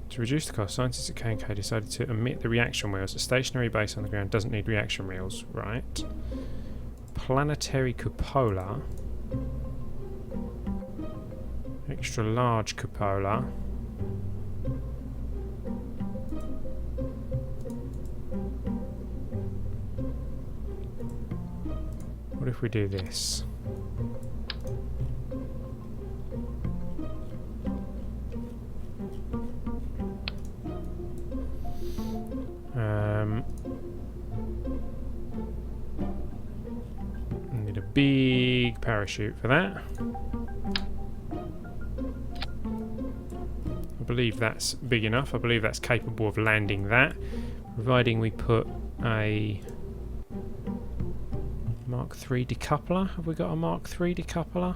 To reduce the cost, scientists at K&K decided to omit the reaction wheels. A stationary base on the ground doesn't need reaction wheels, right? Planetary cupola. Extra large cupola. What if we do this? Need a big parachute for that. I believe that's big enough. I believe that's capable of landing that, providing we put a Mark III decoupler. Have we got a Mark III decoupler?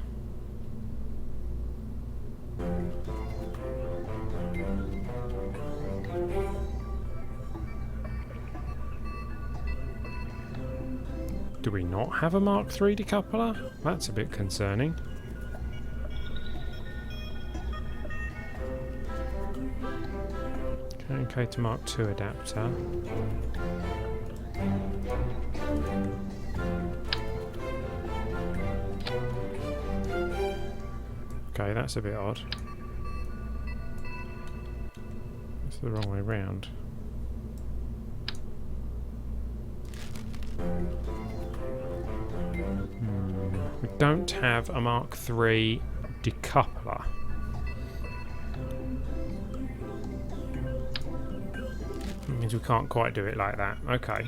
Do we not have a Mark III decoupler? That's a bit concerning. K to Mark II adapter. Okay, that's a bit odd. It's the wrong way round. We don't have a Mark III decoupler. That means we can't quite do it like that. Okay.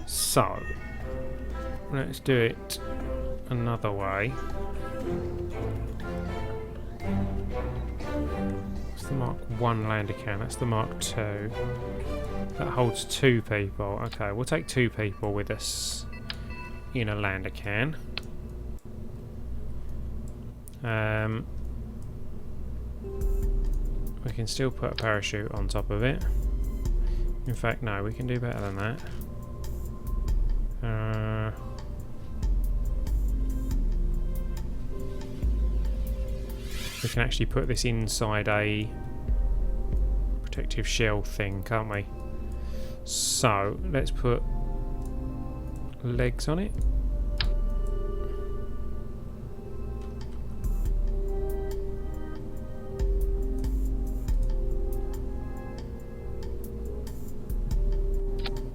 So, let's do it another way. It's the Mark I lander can. That's the Mark II. That holds 2 people. Okay, we'll take 2 people with us in a lander can. we can still put a parachute on top of it. In fact, no, we can do better than that. We can actually put this inside a protective shell thing, can't we? So, let's put legs on it.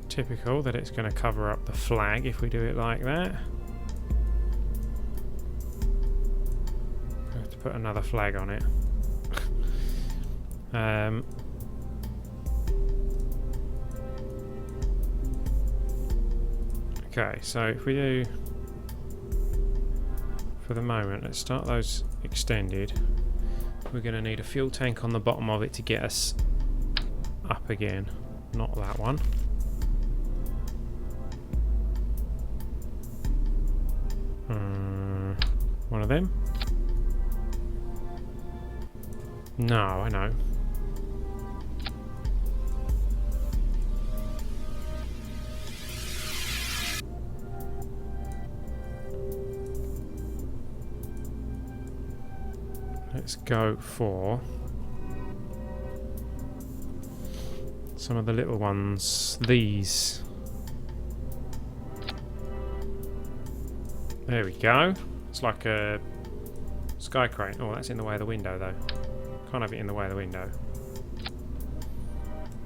Typical that it's going to cover up the flag if we do it like that. I have to put another flag on it. Okay, so if we do, for the moment, let's start those extended. We're going to need a fuel tank on the bottom of it to get us up again. Not that one. One of them? No, I know. Let's go for some of the little ones. These. There we go. It's like a sky crane. Oh, that's in the way of the window, though. Can't have it in the way of the window.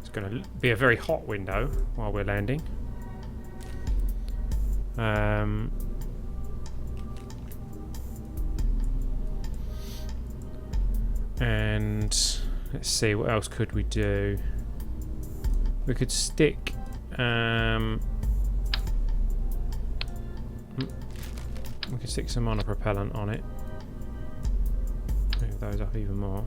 It's going to be a very hot window while we're landing. And let's see, what else could we do? We could stick we could stick some monopropellant on it. Move those up even more.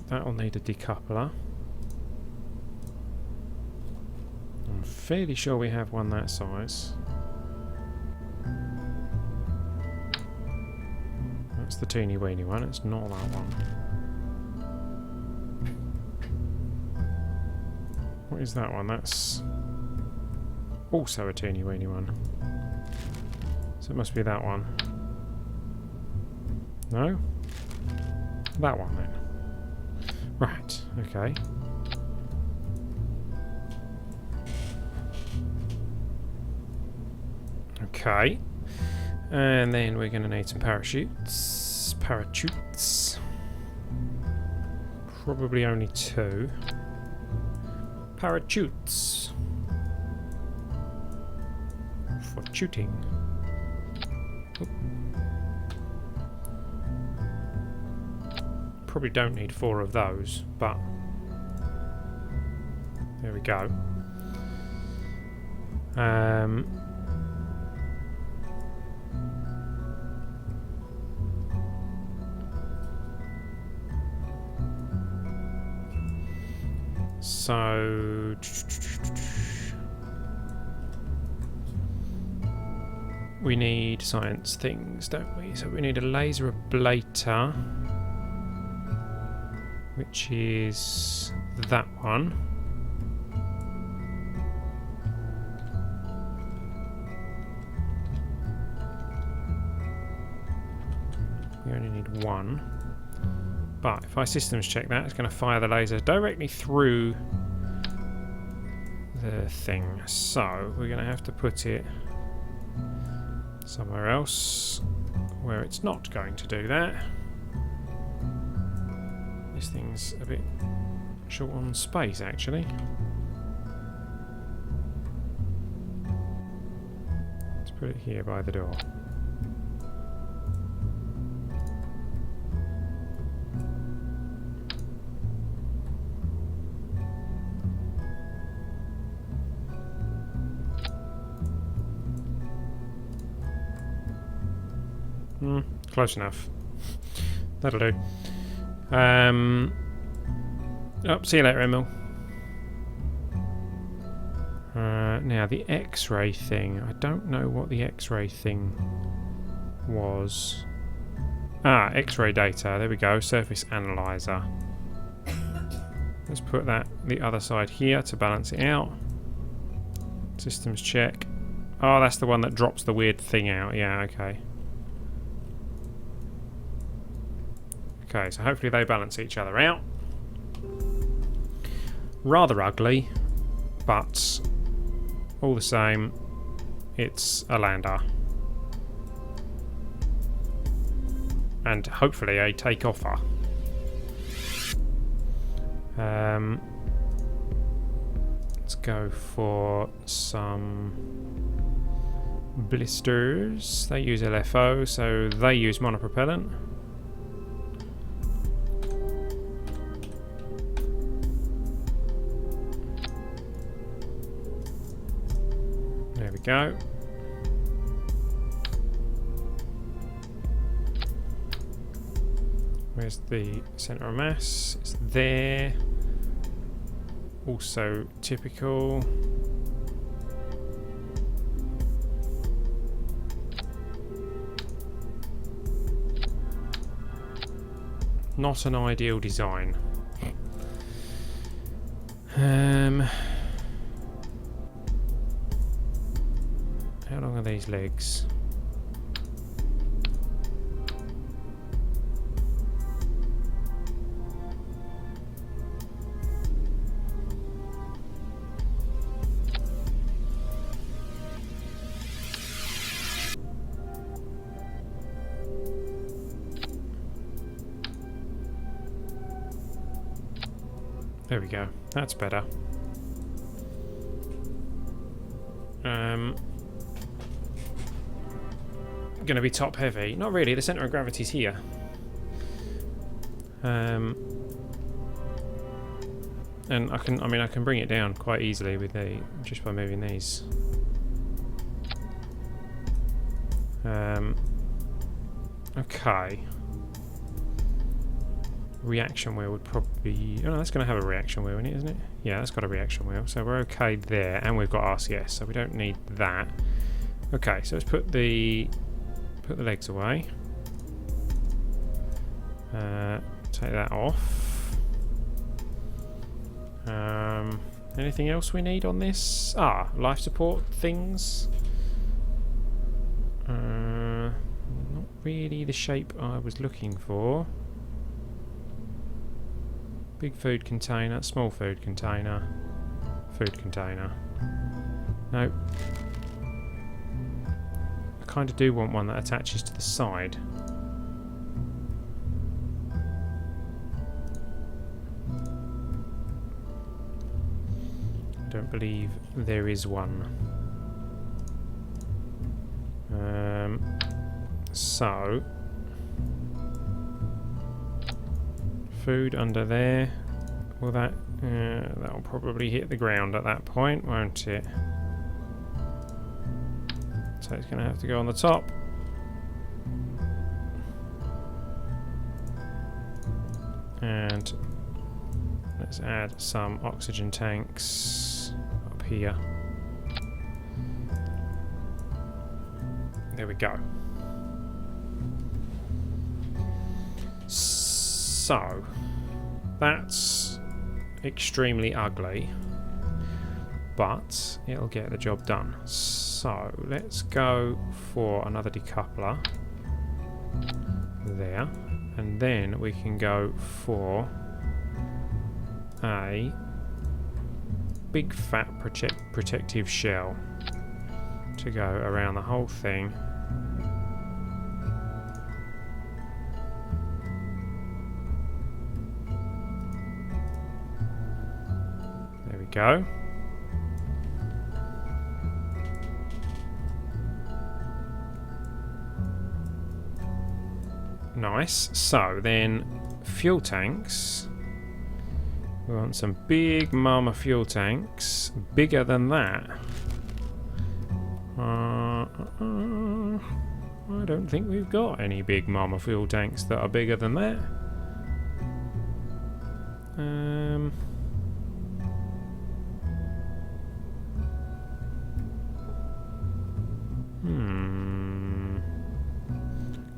That'll need a decoupler. I'm fairly sure we have one that size. That's the teeny weeny one, it's not that one. What is that one? That's also a teeny weeny one. So it must be that one. No? That one then. Right, okay. Okay. And then we're going to need some parachutes. Parachutes. Probably only 2. Parachutes. For shooting. Oop. Probably don't need 4 of those, but there we go. So we need science things, don't we? So we need a laser ablator, which is that one. We only need 1. But if I systems check that, it's going to fire the laser directly through the thing. So we're going to have to put it somewhere else where it's not going to do that. This thing's a bit short on space, actually. Let's put it here by the door. Close enough. That'll do. Oh, see you later, Emil. Now the X-ray thing. I don't know what the X-ray thing was. Ah, X-ray data. There we go. Surface analyzer. Let's put that the other side here to balance it out. Systems check. Oh, that's the one that drops the weird thing out. Yeah, okay. Okay, so hopefully they balance each other out. Rather ugly, but all the same, it's a lander. And hopefully a takeoffer. Let's go for some blisters. They use LFO, so they use monopropellant. There we go. Where's the centre of mass? It's there. Also typical. Not an ideal design. How long are these legs? There we go. That's better. Going to be top heavy. Not really. The centre of gravity's here. And I can bring it down quite easily with just by moving these. Okay. Reaction wheel would probably... Oh no, that's going to have a reaction wheel in it, isn't it? Yeah, that's got a reaction wheel. So we're okay there, and we've got RCS, so we don't need that. Okay, so let's put the legs away. Take that off. Anything else we need on this? Ah, life support things. Not really the shape I was looking for. Big food container, small food container, food container. Nope. I kind of do want one that attaches to the side. I don't believe there is one. So... food under there. Will that... that'll probably hit the ground at that point, won't it? So it's going to have to go on the top. And let's add some oxygen tanks up here. There we go. So, that's extremely ugly, but it'll get the job done. So, let's go for another decoupler there, and then we can go for a big fat protective shell to go around the whole thing. Go. Nice. So then fuel tanks. We want some big mama fuel tanks. Bigger than that. I don't think we've got any big mama fuel tanks that are bigger than that.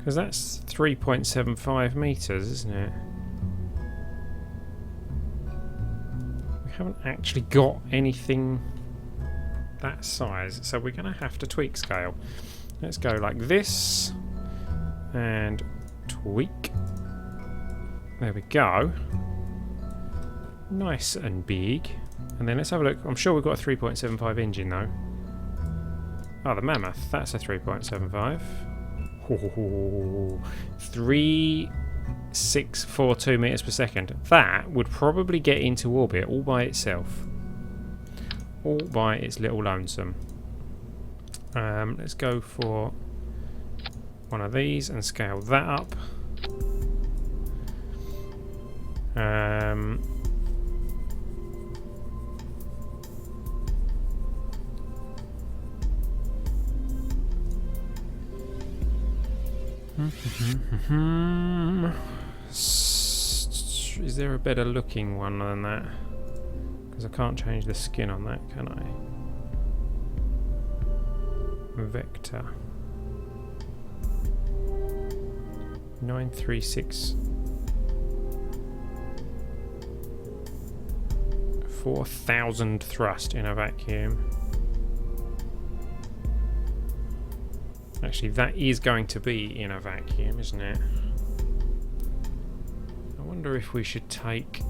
Because that's 3.75 meters, isn't it? We haven't actually got anything that size, so we're going to have to tweak scale. Let's go like this and tweak. There we go. Nice and big. And then let's have a look. I'm sure we've got a 3.75 engine though. Oh, the Mammoth. That's a 3.75. 3642 meters per second. That would probably get into orbit all by itself. All by its little lonesome. Let's go for one of these and scale that up. Is there a better looking one than that? Because I can't change the skin on that, can I? Vector 936 4,000 thrust in a vacuum. Actually, that is going to be in a vacuum, isn't it? I wonder if we should take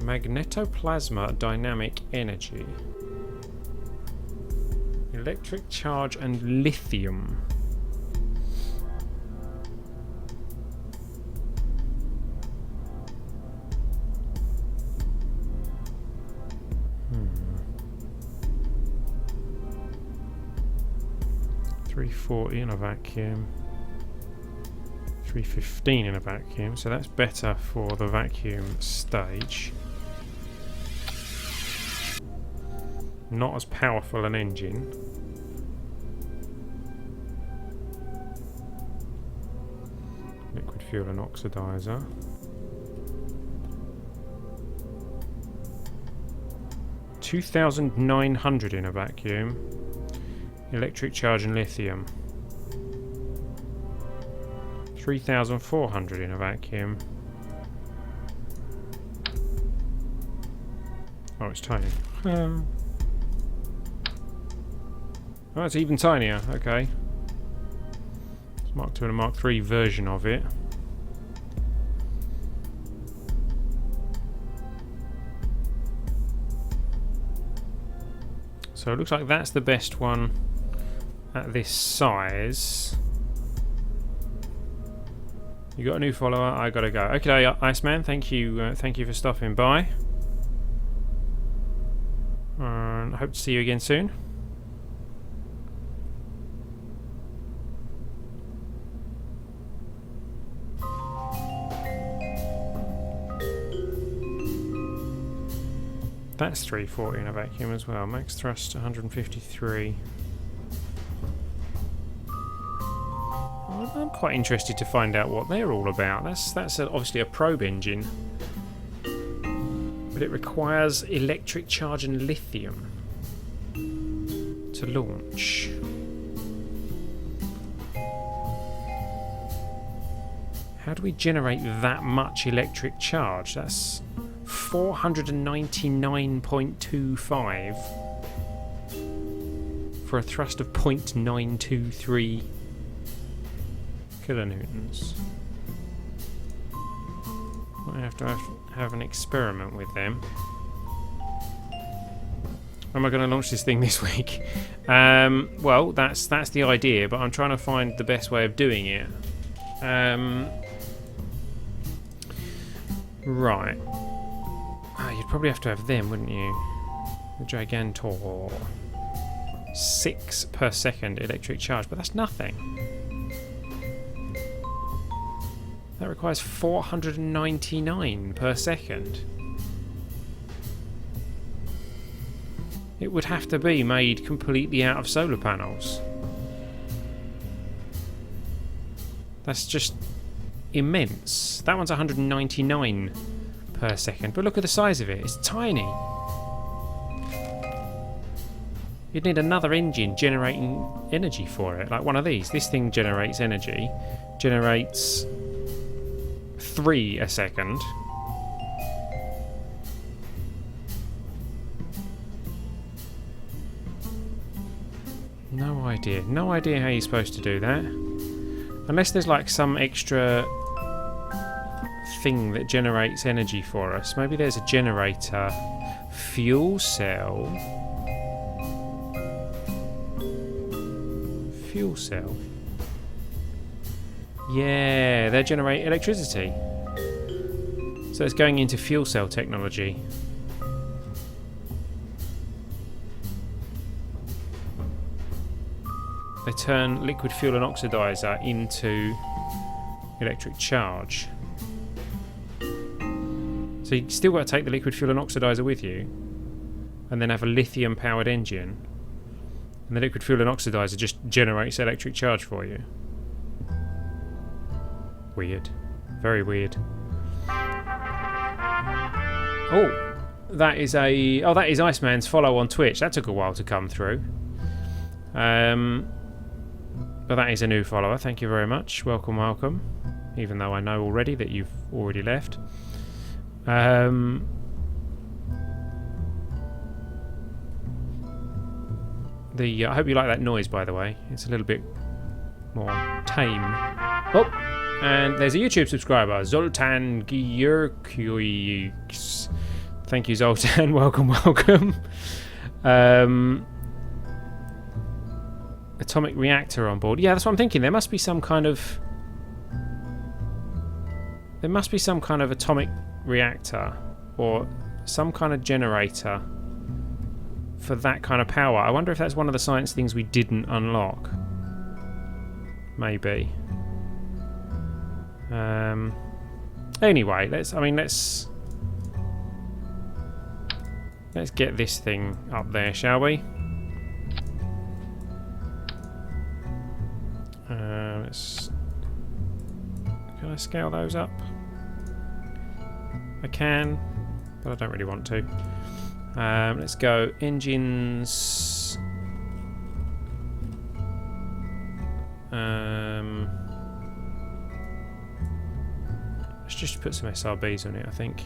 magnetoplasma dynamic energy, electric charge and lithium. $340 in a vacuum, $315 in a vacuum, so that's better for the vacuum stage. Not as powerful an engine. Liquid fuel and oxidizer. $2,900 in a vacuum. Electric charge and lithium. 3,400 in a vacuum. Oh, it's tiny. Oh, it's even tinier. Okay. It's Mark II and a Mark III version of it. So it looks like that's the best one at this size. You got a new follower? I gotta go. Okay, Iceman. Thank you for stopping by. And I hope to see you again soon. That's 340 in a vacuum as well. Max thrust 153. I'm quite interested to find out what they're all about. That's obviously a probe engine, but it requires electric charge and lithium to launch. How do we generate that much electric charge? That's 499.25 for a thrust of 0.923 kilonewtons. I have to have an experiment with them. Am I going to launch this thing this week? Well, that's the idea, but I'm trying to find the best way of doing it. Right. You'd probably have to have them, wouldn't you? The Gigantor. 6 per second electric charge, but that's nothing. That requires 499 per second. It would have to be made completely out of solar panels. That's just immense. That one's 199 per second, but look at the size of it. It's tiny. You'd need another engine generating energy for it, like one of these. This thing generates energy, generates 3 a second. No idea. No idea how you're supposed to do that. Unless there's like some extra thing that generates energy for us. Maybe there's a generator. Fuel cell. Fuel cell. Yeah, they generate electricity. So it's going into fuel cell technology. They turn liquid fuel and oxidizer into electric charge. So you've still got to take the liquid fuel and oxidizer with you, and then have a lithium powered engine. And the liquid fuel and oxidizer just generates electric charge for you. Weird. Very weird. Oh, that is Iceman's follow on Twitch. That took a while to come through. But that is a new follower. Thank you very much. Welcome, welcome. Even though I know already that you've already left. I hope you like that noise, by the way. It's a little bit more tame. Oh, and there's a YouTube subscriber, Zoltan Gyurkiewicz. Thank you, Zoltan. Welcome, welcome. Atomic reactor on board. Yeah, that's what I'm thinking. There must be some kind of atomic reactor or some kind of generator for that kind of power. I wonder if that's one of the science things we didn't unlock. Maybe. Anyway, let's get this thing up there, shall we? Can I scale those up? I can, but I don't really want to. Let's go engines. Let's just put some SRBs on it, I think.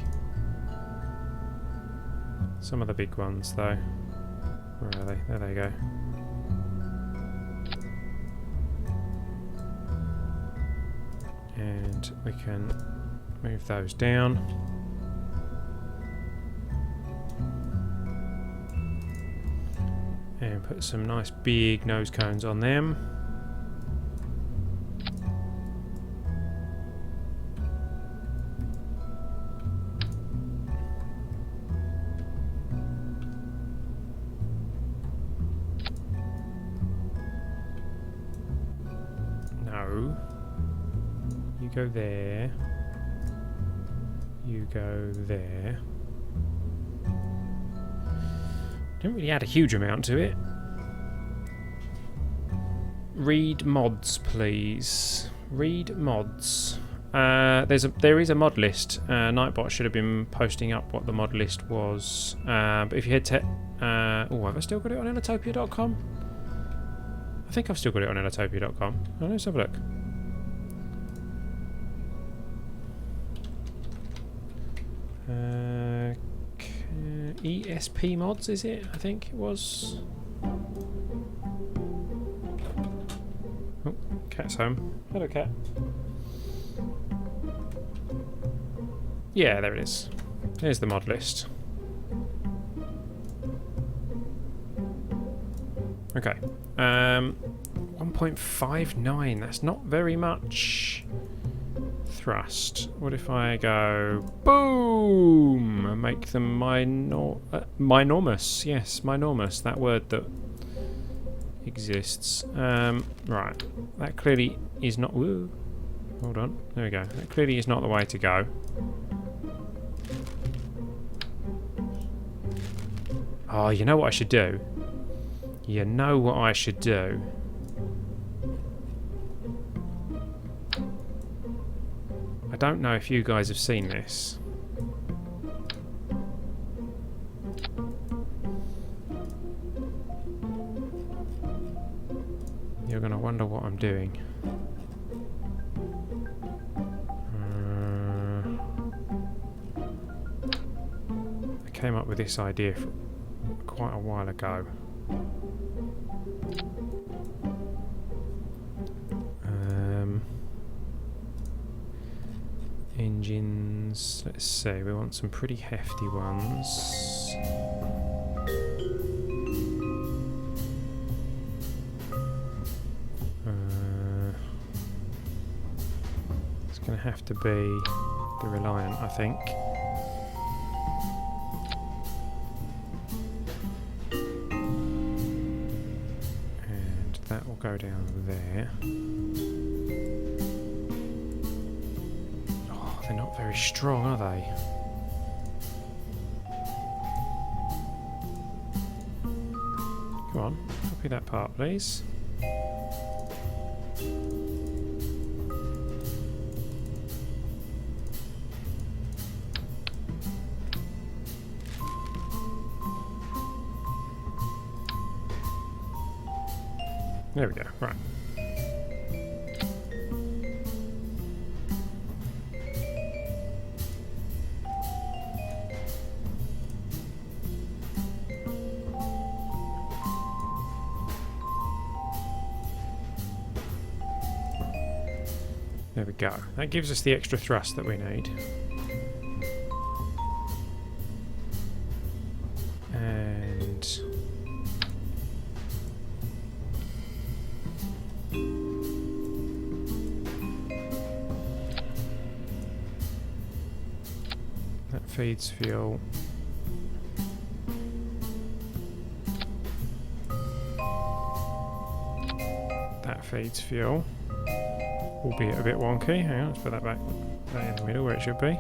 Some of the big ones, though. Where are they? There they go. And we can move those down. And put some nice big nose cones on them. No. You go there. You go there. Didn't really add a huge amount to it. Read mods, please. Read mods. There is a mod list. Nightbot should have been posting up what the mod list was. But if you head to have I still got it on Ellitopia.com? I think I've still got it on Ellitopia.com. Oh, let's have a look. ESP mods, is it? I think it was. Oh, cat's home. Hello, cat. Yeah, there it is. Here's the mod list. Okay. 1.59. That's not very much thrust. What if I go boom and make them minormous? Yes, minormous. That word that exists. Right. That clearly is not. Woo. Hold on. There we go. That clearly is not the way to go. Oh, you know what I should do? You know what I should do? I don't know if you guys have seen this. you're going to wonder what I'm doing. I came up with this idea quite a while ago. Engines, let's see, we want some pretty hefty ones. It's going to have to be the Reliant, I think. And that will go down there. They're not very strong, are they? Come on, copy that part, please. There we go, right. There we go. That gives us the extra thrust that we need. And that feeds fuel. That feeds fuel. Albeit a bit wonky. Hang on, let's put that back in the middle where it should be.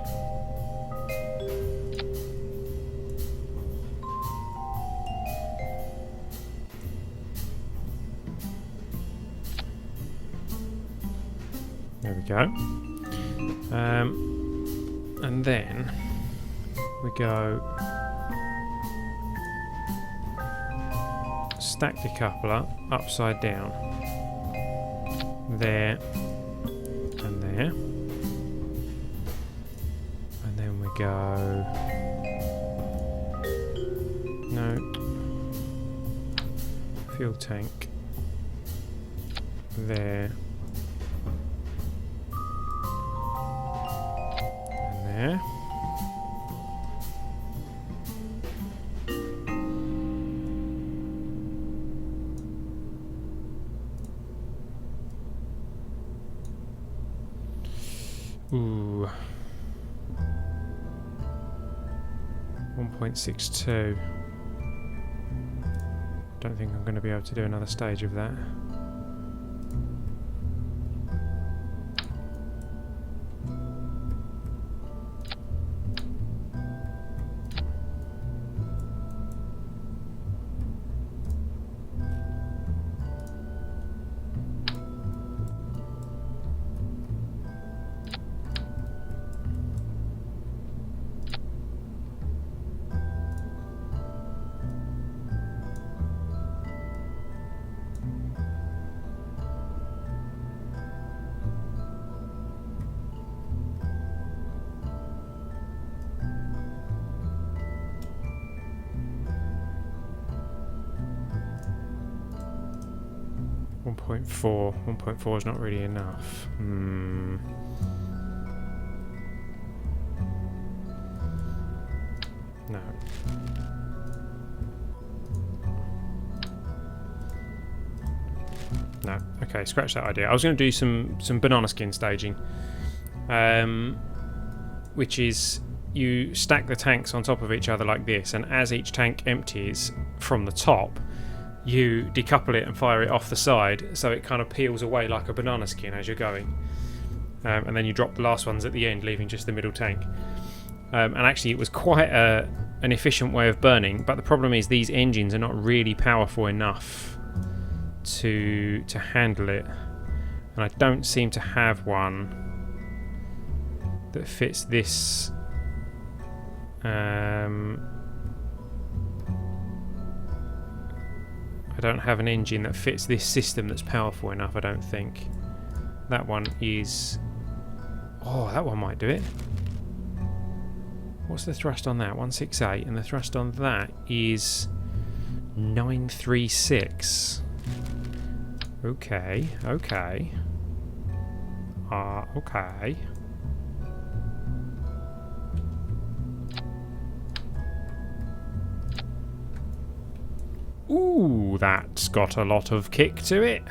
There we go. And then we go stack decoupler upside down. There. And there. And then we go... No. Fuel tank. There. And there. Ooh. 1.62. Don't think I'm going to be able to do another stage of that. .4. 1.4 is not really enough. No. No. Okay, scratch that idea. I was going to do some banana skin staging, which is you stack the tanks on top of each other like this, and as each tank empties from the top, you decouple it and fire it off the side, so it kind of peels away like a banana skin as you're going, and then you drop the last ones at the end, leaving just the middle tank. And actually it was quite an efficient way of burning, but the problem is these engines are not really powerful enough to handle it, and I don't seem to have one that fits this. I I don't have an engine that fits this system that's powerful enough, I don't think. That one is... Oh, that one might do it. What's the thrust on that? 168, and the thrust on that is 936. Okay, okay. Okay. Ooh, that's got a lot of kick to it.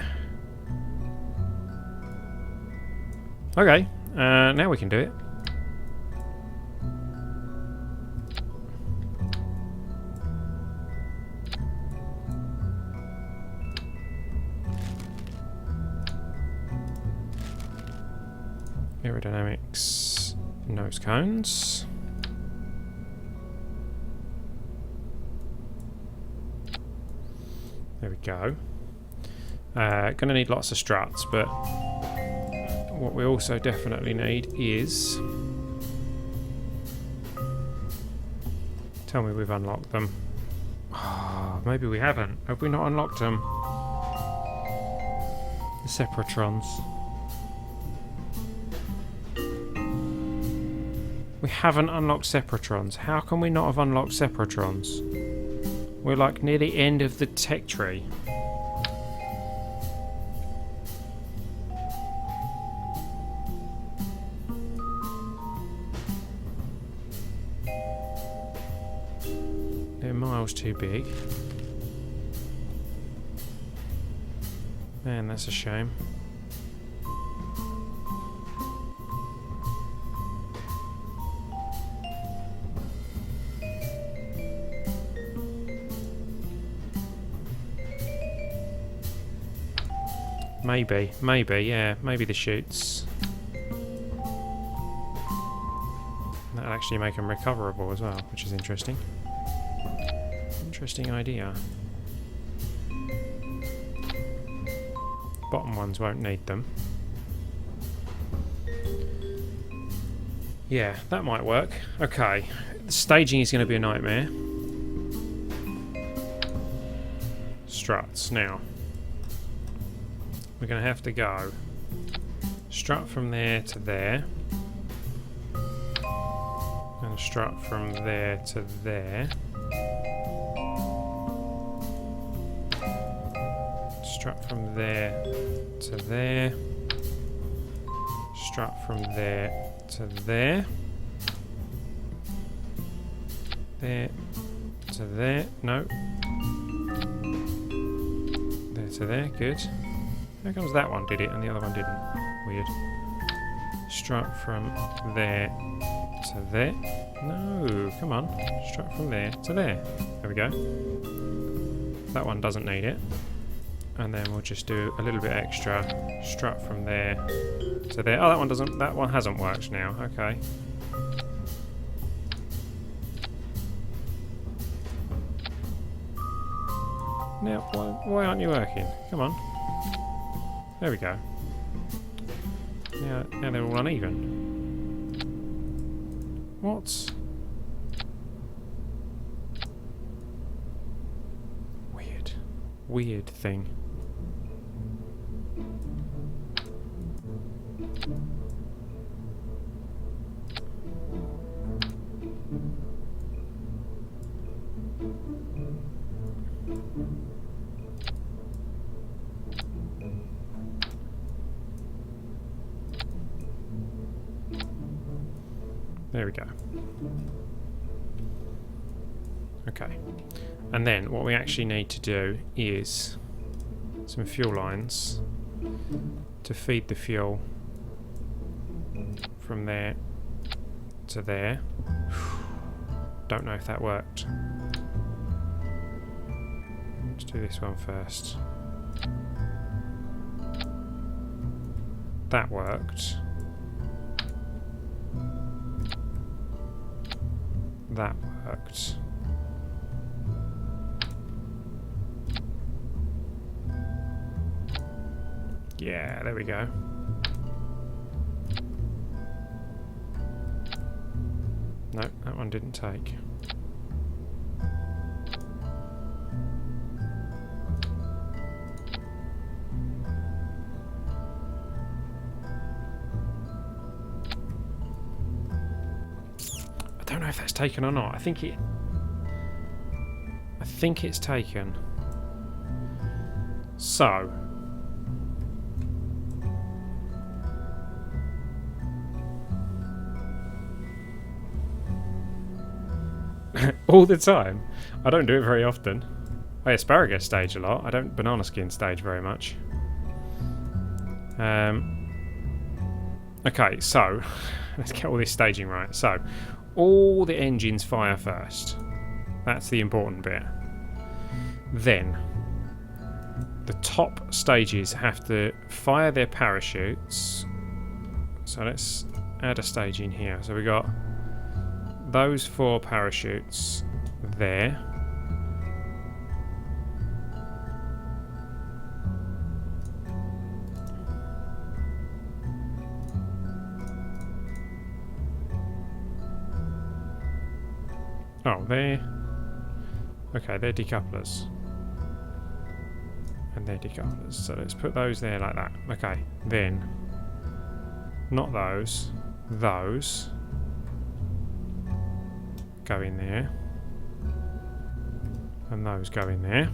Okay, now we can do it. Aerodynamics, nose cones. There we go. Gonna need lots of struts, but what we also definitely need is... Tell me we've unlocked them. Oh, maybe we haven't. Have we not unlocked them? The Separatrons. We haven't unlocked Separatrons. How can we not have unlocked Separatrons? We're like near the end of the tech tree. They're miles too big. Man, that's a shame. Maybe, yeah. Maybe the chutes. That'll actually make them recoverable as well, which is interesting. Interesting idea. Bottom ones won't need them. Yeah, that might work. Okay. The staging is going to be a nightmare. Struts, now. We're going to have to go strut from there to there, and strut from there to there, strut from there to there, strut from there to there, there to there, no, there to there, good. How comes that one did it and the other one didn't? Weird. Strut from there to there. No, come on. Strut from there to there. There we go. That one doesn't need it. And then we'll just do a little bit extra. Strut from there to there. Oh, that one hasn't worked now. Okay. Now, why aren't you working? Come on. There we go. Now they're all uneven. What? Weird thing. There we go. Okay. And then what we actually need to do is some fuel lines to feed the fuel from there to there. Don't know if that worked. Let's do this one first. That worked. That worked. Yeah, there we go. No, that one didn't take. don't know if that's taken or not. I think it's taken. So all the time. I don't do it very often. I asparagus stage a lot. I don't banana skin stage very much. Okay, so let's get all this staging right. So all the engines fire first. That's the important bit. Then the top stages have to fire their parachutes. So let's add a stage in here. So we got those 4 parachutes there. Oh, they're... Okay, they're decouplers. And they're decouplers. So let's put those there like that. Okay, then... Not those. Those. Go in there. And those go in there.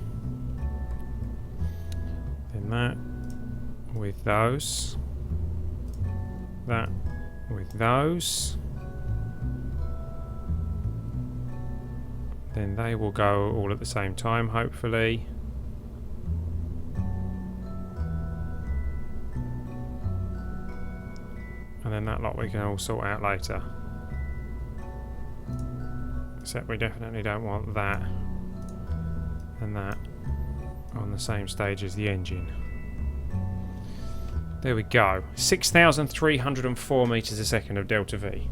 Then that with those. That with those. Then they will go all at the same time, hopefully. And then that lot we can all sort out later. Except we definitely don't want that and that on the same stage as the engine. There we go. 6,304 meters a second of delta V.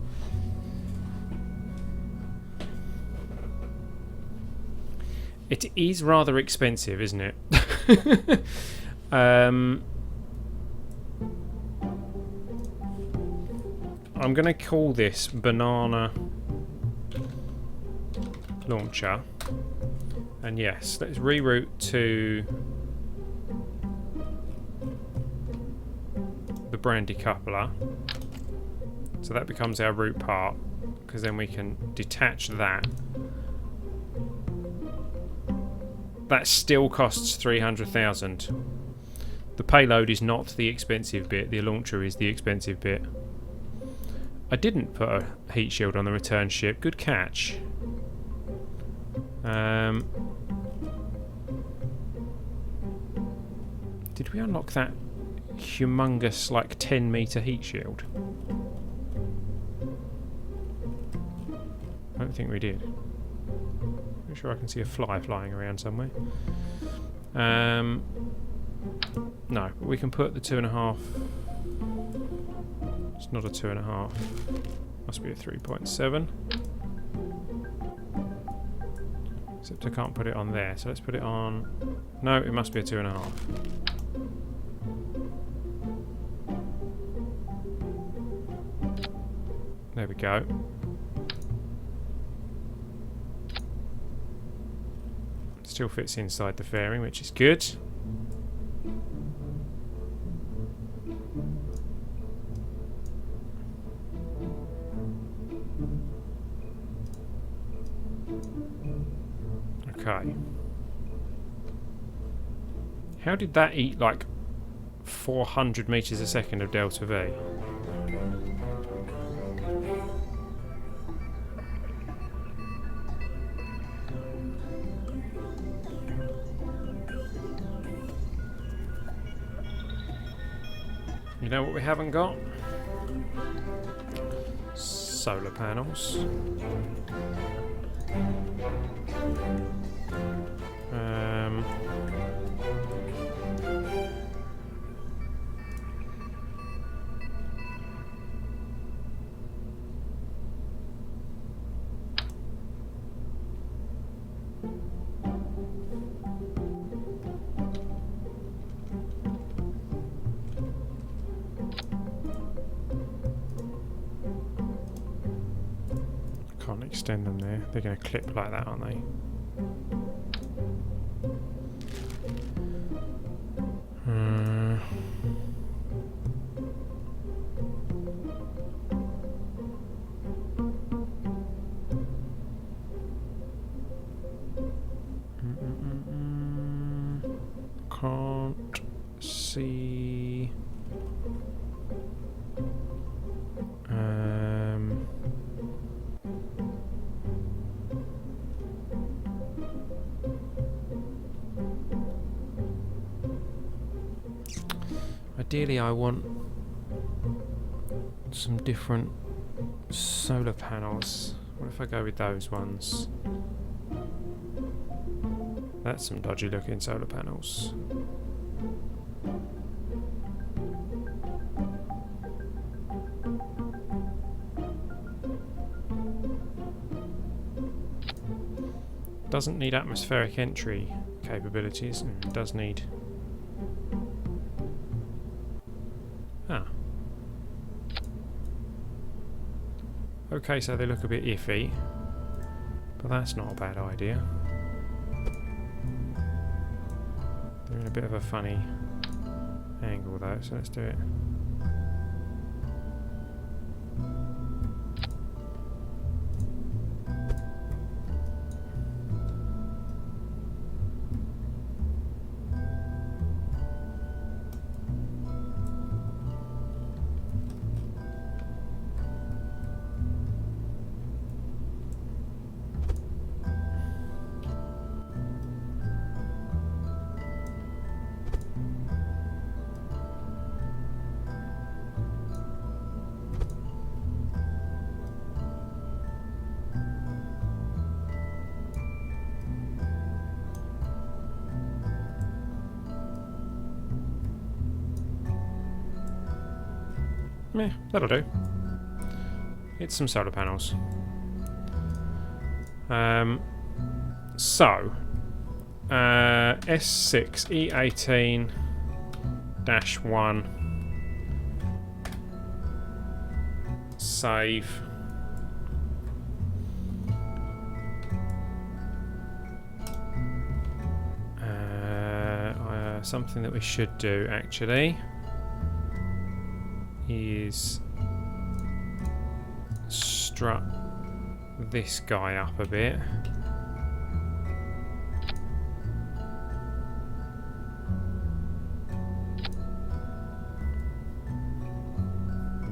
It is rather expensive, isn't it? I'm going to call this Banana Launcher. And yes, let's reroute to the brand decoupler. So that becomes our root part, because then we can detach that. That still costs 300,000. The payload is not the expensive bit, the launcher is the expensive bit. I didn't put a heat shield on the return ship. Good catch. Did we unlock that humongous, like, 10-meter heat shield? I don't think we did. Pretty sure I can see a fly flying around somewhere. No, but we can put the 2.5. It's not a 2.5. Must be a 3.7. Except I can't put it on there, so let's put it on... No, it must be a 2.5. There we go. Still fits inside the fairing, which is good. Okay. How did that eat like 400 meters a second of delta V? You know what we haven't got? Solar panels. Can't extend them there. They're going to clip like that, aren't they? see. Ideally, I want some different solar panels. What if I go with those ones? That's some dodgy looking solar panels. Doesn't need atmospheric entry capabilities. It does need... Ah. Okay, so they look a bit iffy, but that's not a bad idea. They're in a bit of a funny angle though, so let's do it. Meh, that'll do. It's some solar panels. S06E18-1 save. Something that we should do actually is strut this guy up a bit.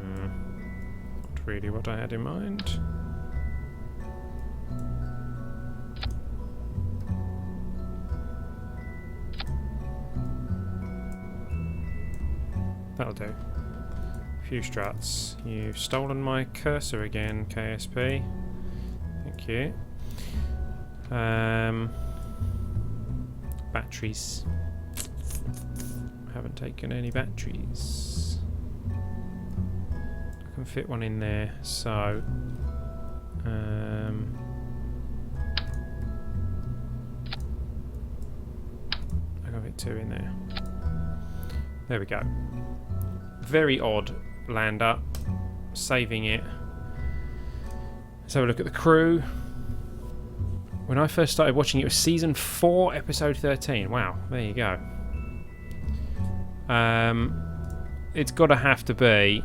Not really what I had in mind. That'll do. Few struts. You've stolen my cursor again, KSP. Thank you. Batteries. Haven't taken any batteries. I can fit one in there, so I can fit two in there. There we go. Very odd lander. Saving it. Let's have a look at the crew. When I first started watching it was season 4 episode 13. Wow, there you go. It's got to have to be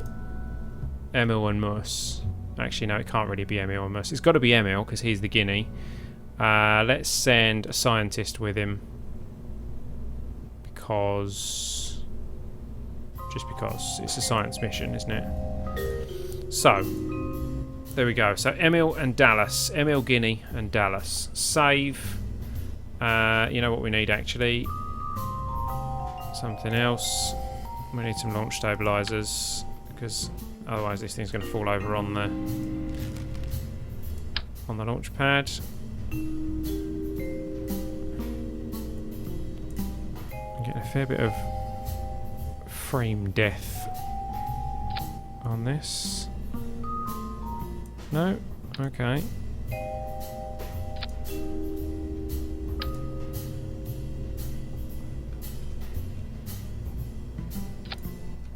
Emil and Mus. Actually no, it can't really be Emil and Mus. It's got to be Emil because he's the guinea. Let's send a scientist with him because it's a science mission, isn't it? So, there we go. So Emil and Dallas. Emil, Guinea and Dallas. Save. You know what we need actually? Something else. We need some launch stabilizers because otherwise this thing's going to fall over on the launch pad. I'm getting a fair bit of frame death on this. No? Okay.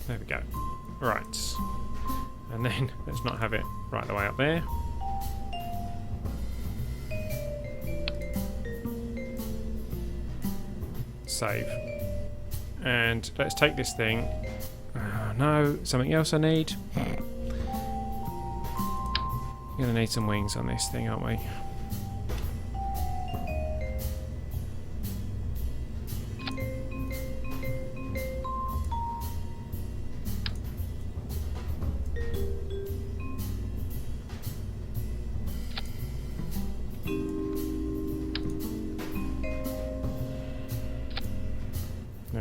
There we go. Right. And then let's not have it right the way up there. Save. And let's take this thing. No, something else I need. We're going to need some wings on this thing, aren't we?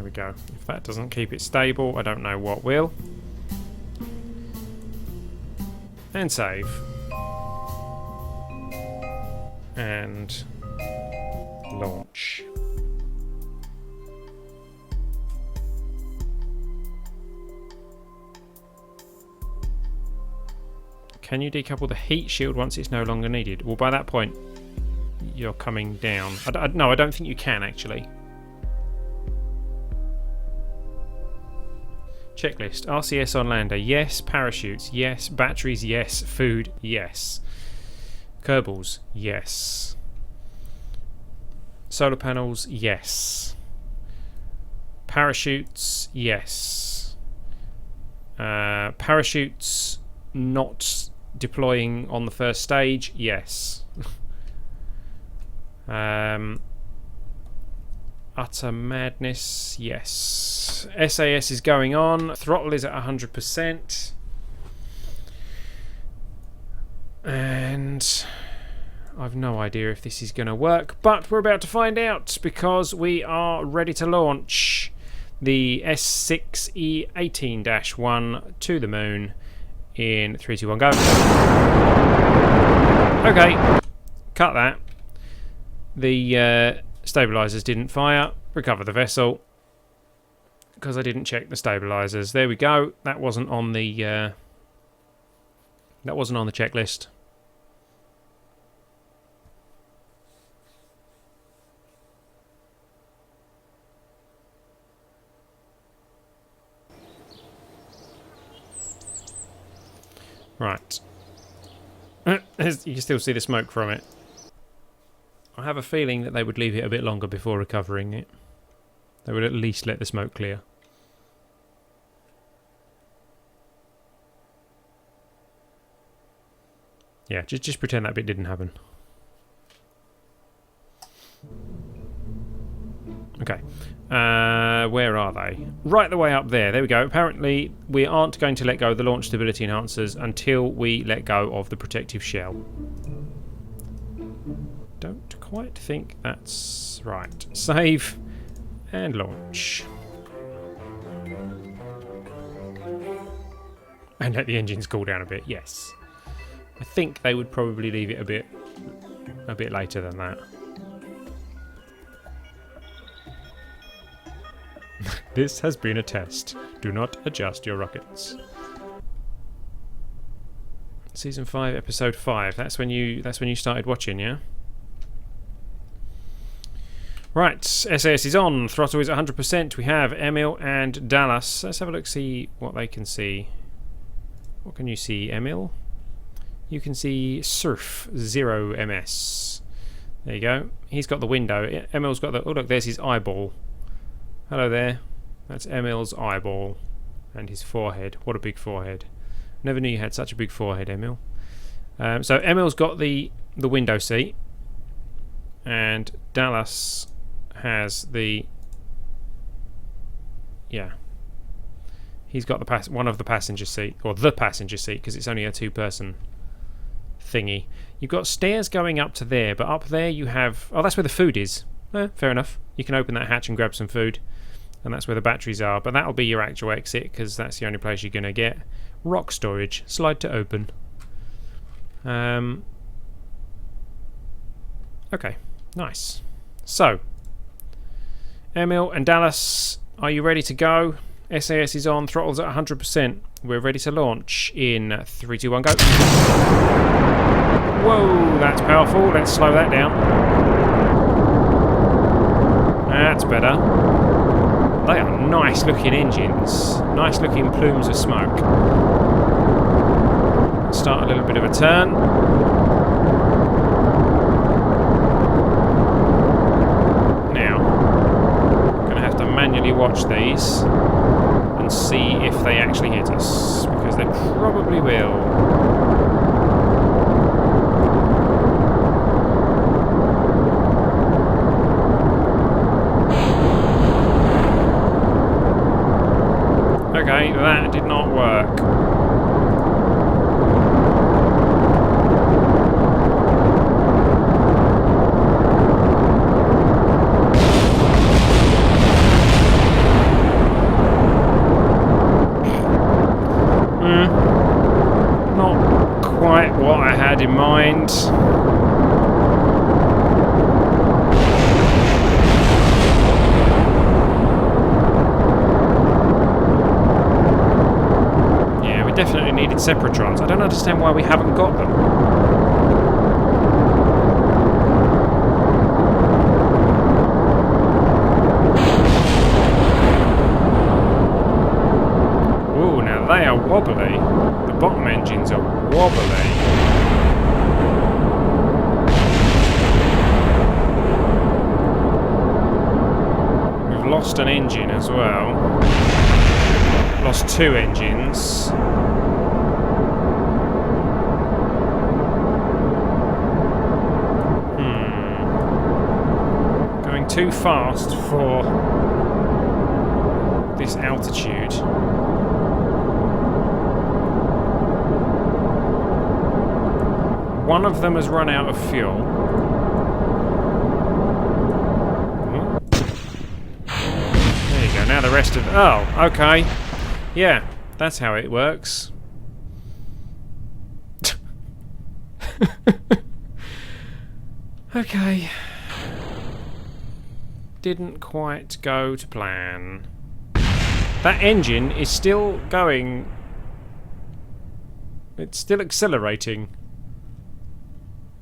we go. If that doesn't keep it stable, I don't know what will. And save. And launch. Can you decouple the heat shield once it's no longer needed? Well, by that point, you're coming down. No, I don't think you can, actually. Checklist. RCS on lander, yes. Parachutes, yes. Batteries, yes. Food, yes. Kerbals, yes. Solar panels, yes. Parachutes, yes. Parachutes not deploying on the first stage, yes. Utter madness, yes. SAS is going on. Throttle is at 100%. And I've no idea if this is going to work, but we're about to find out because we are ready to launch the S06E18-1 to the moon in 3, 2, 1, go. Okay, cut that. The stabilizers didn't fire. Recover the vessel because I didn't check the stabilizers. There we go. That wasn't on the checklist. Right. You can still see the smoke from it. I have a feeling that they would leave it a bit longer before recovering it. They would at least let the smoke clear. Yeah, just pretend that bit didn't happen. Okay. Where are they? Right the way up there. There we go. Apparently, we aren't going to let go of the launch stability enhancers until we let go of the protective shell. Don't quite think that's right. Save and launch. And let the engines cool down a bit, yes. I think they would probably leave it a bit later than that. This has been a test. Do not adjust your rockets. Season 5, episode 5. That's when you started watching, yeah? Right, SAS is on. Throttle is 100%. We have Emil and Dallas. Let's have a look, see what they can see. What can you see, Emil? You can see Surf 0 MS. There you go. He's got the window. Emil's got the... Oh, look, there's his eyeball. Hello there. That's Emil's eyeball. And his forehead. What a big forehead. Never knew you had such a big forehead, Emil. So Emil's got the window seat. And Dallas has the... Yeah. He's got the one of the passenger seat. Or the passenger seat, because it's only a two-person thingy. You've got stairs going up to there, but up there you have... Oh, that's where the food is. Fair enough. You can open that hatch and grab some food. And that's where the batteries are. But that'll be your actual exit, because that's the only place you're going to get. Rock storage. Slide to open. Okay. Nice. So, Emil and Dallas, are you ready to go? SAS is on. Throttle's at 100%. We're ready to launch in 3, 2, 1, go. Whoa, that's powerful. Let's slow that down. That's better. They are nice looking engines. Nice looking plumes of smoke. Start a little bit of a turn. Now, I'm going to have to manually watch these and see if they actually hit us, because they probably will. Okay, that did not work. Separatrons. I don't understand why we haven't got them. They are wobbly. The bottom engines are wobbly. We've lost an engine as well. Lost 2 engines. Going too fast for this altitude. One of them has run out of fuel. There you go. Now the rest of... Oh, okay. Yeah, that's how it works. Okay. Didn't quite go to plan. That engine is still going... It's still accelerating.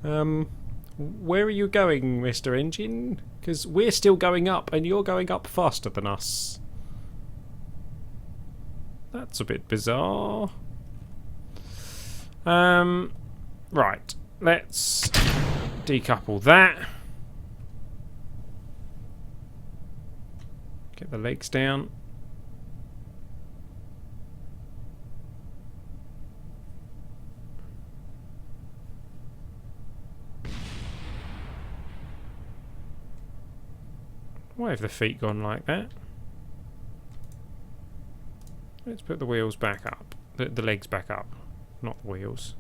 Where are you going, Mr. Engine? Because we're still going up, and you're going up faster than us. That's a bit bizarre. Right. Let's decouple that. Get the legs down. Why have the feet gone like that? Let's put the wheels back up. The legs back up, not the wheels.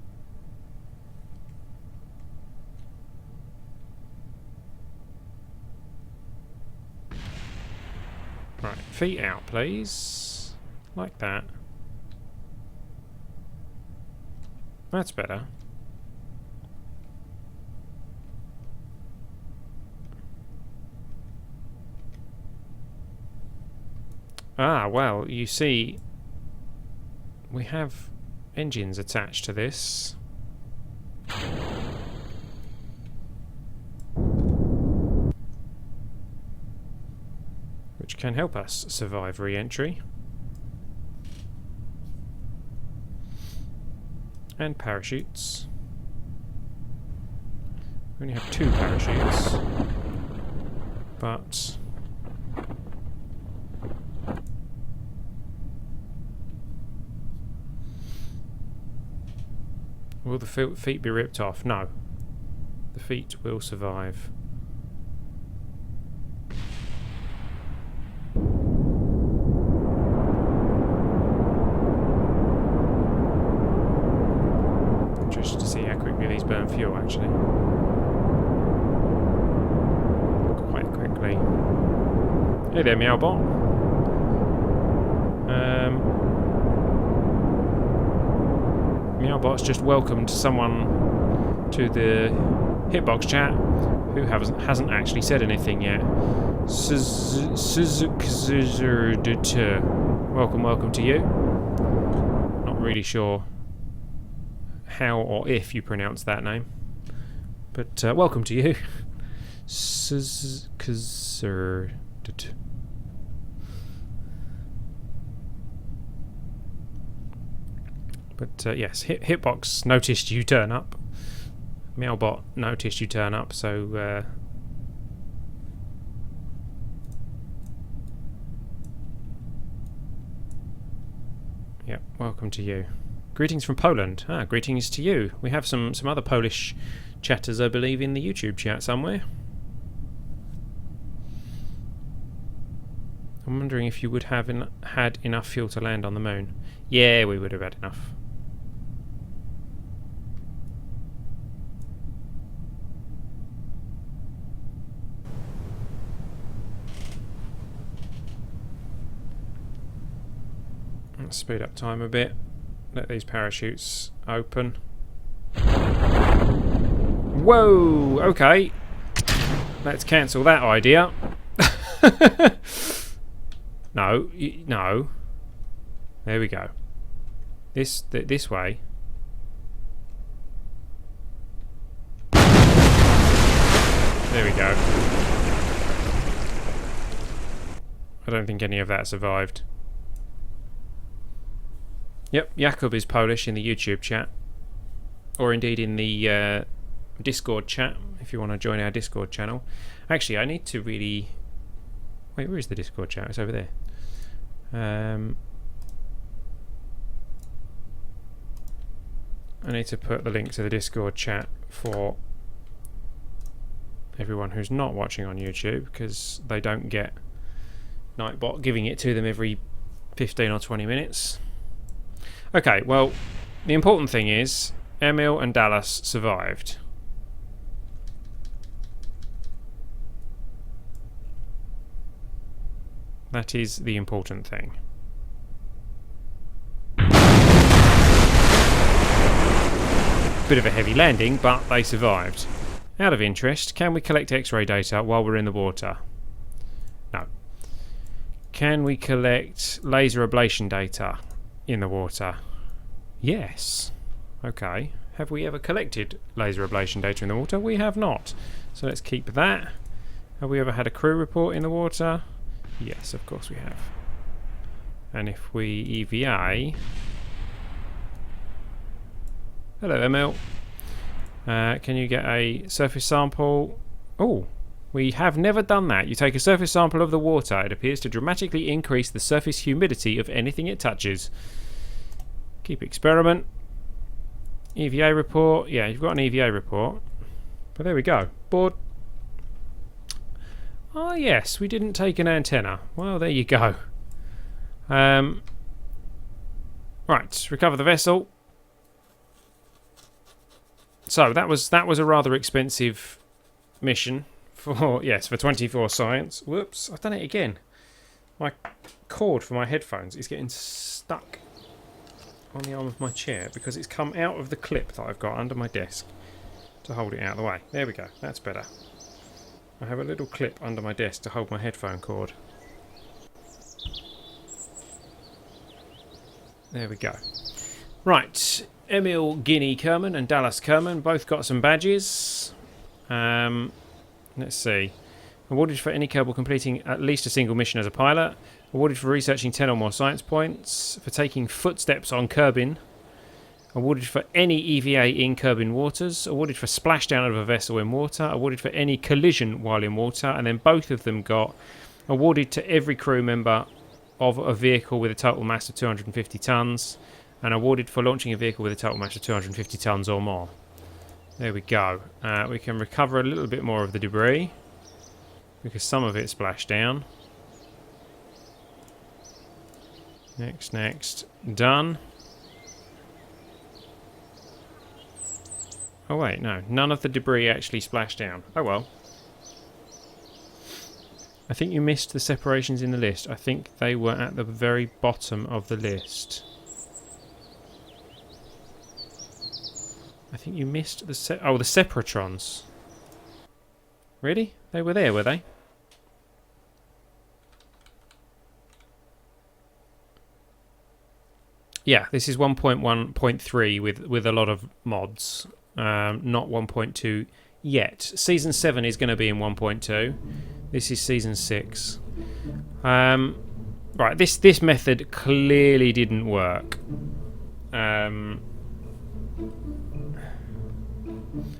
Right, feet out, please. Like that. That's better. Ah, well, you see, we have engines attached to this. Which can help us survive re-entry. And parachutes. We only have 2 parachutes. But... will the feet be ripped off? No. The feet will survive. Interested to see how quickly these burn fuel, actually. Quite quickly. Hey there, Meowbot. Meowbot's just welcomed someone to the Hitbox chat who hasn't actually said anything yet. Welcome to you. Not really sure how or if you pronounce that name, but welcome to you. But yes, Hitbox noticed you turn up. Meowbot noticed you turn up, so yep, welcome to you. Greetings from Poland. Ah, greetings to you. We have some other Polish chatters, I believe, in the YouTube chat somewhere. I'm wondering if you would have had enough fuel to land on the moon. Yeah, we would have had enough. Let's speed up time a bit. Let these parachutes open. Whoa! Okay. Let's cancel that idea. No. There we go. This way. There we go. I don't think any of that survived. Yep, Jakub is Polish in the YouTube chat. Or indeed in the Discord chat, if you want to join our Discord channel. Actually, I need to really... Wait, where is the Discord chat? It's over there. I need to put the link to the Discord chat for everyone who's not watching on YouTube, because they don't get Nightbot giving it to them every 15 or 20 minutes. Okay, well, the important thing is Emil and Dallas survived. That is the important thing. Bit of a heavy landing, but they survived. Out of interest, can we collect X-ray data while we're in the water? No. Can we collect laser ablation data in the water? Yes. Okay. Have we ever collected laser ablation data in the water? We have not. So let's keep that. Have we ever had a crew report in the water? Yes, of course we have. And if we EVA... Hello, Emil. Can you get a surface sample? Oh, we have never done that. You take a surface sample of the water. It appears to dramatically increase the surface humidity of anything it touches. Keep experiment. EVA report. Yeah, you've got an EVA report. But there we go. Board. Oh, yes, we didn't take an antenna. Well, there you go. Right, recover the vessel. So that was a rather expensive mission for 24 science. Whoops, I've done it again. My cord for my headphones is getting stuck on the arm of my chair because it's come out of the clip that I've got under my desk to hold it out of the way. There we go, that's better. I have a little clip under my desk to hold my headphone cord. There we go. Right. Emil Guinea Kerman and Dallas Kerman both got some badges. Let's see. Awarded for any Kerbal completing at least a single mission as a pilot. Awarded for researching 10 or more science points. For taking footsteps on Kerbin. Awarded for any EVA in Kerbin waters. Awarded for splashdown of a vessel in water. Awarded for any collision while in water. And then both of them got awarded to every crew member of a vehicle with a total mass of 250 tons. And awarded for launching a vehicle with a total mass of 250 tons or more. There we go. We can recover a little bit more of the debris because some of it splashed down. Next. Done. Oh wait, no. None of the debris actually splashed down. Oh well. I think you missed the separations in the list. I think they were at the very bottom of the list. I think you missed the the separatrons. Really? They were there, were they? Yeah, this is 1.1.3 with a lot of mods. Not 1.2 yet. Season 7 is going to be in 1.2. This is Season 6. Right, this method clearly didn't work.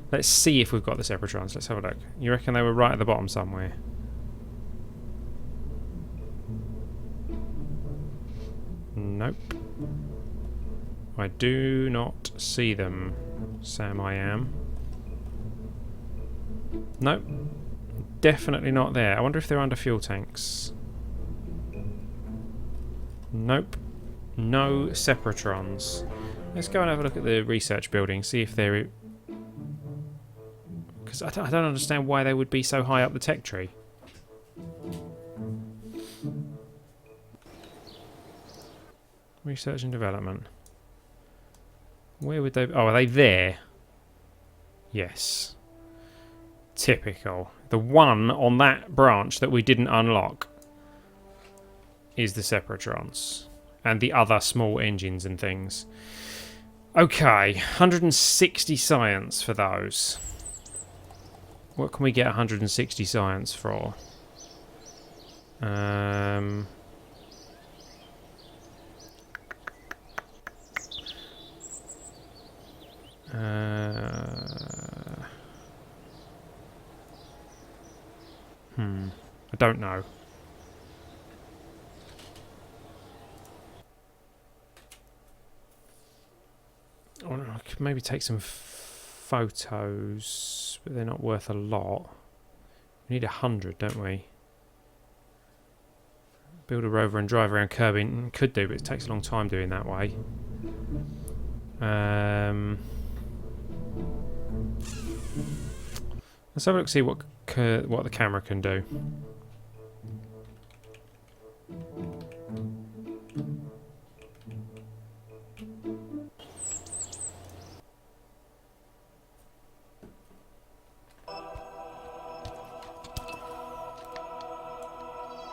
Let's see if we've got the separatrons. Let's have a look. You reckon they were right at the bottom somewhere? Nope. I do not see them. Sam, I am. Nope. Definitely not there. I wonder if they're under fuel tanks. Nope. No separatrons. Let's go and have a look at the research building, see if they're... Because I don't understand why they would be so high up the tech tree. Research and development. Where would they... Oh, are they there? Yes. Typical. The one on that branch that we didn't unlock is the separatrons. and the other small engines and things. Okay, 160 science for those. What can we get 160 science for? I don't know. Oh, no, I could maybe take some photos, but they're not worth a lot. We need 100, don't we? Build a rover and drive around Kerbin. Could do, but it takes a long time doing that way. Let's have a look, see what the camera can do.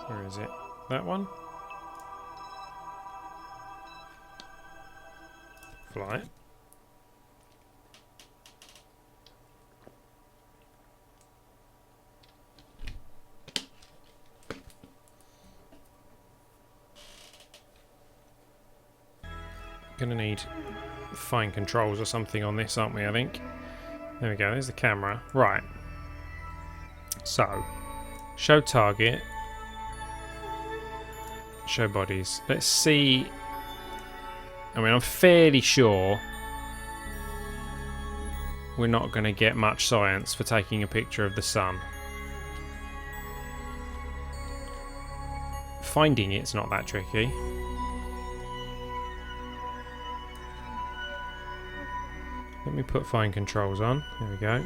Where is it? That one? Fly it. Gonna need fine controls or something on this, aren't we, I think? There we go, there's the camera. Right. So, show target. Show bodies. Let's see. I mean, I'm fairly sure we're not going to get much science for taking a picture of the sun. Finding it's not that tricky. Let me put fine controls on. There we go.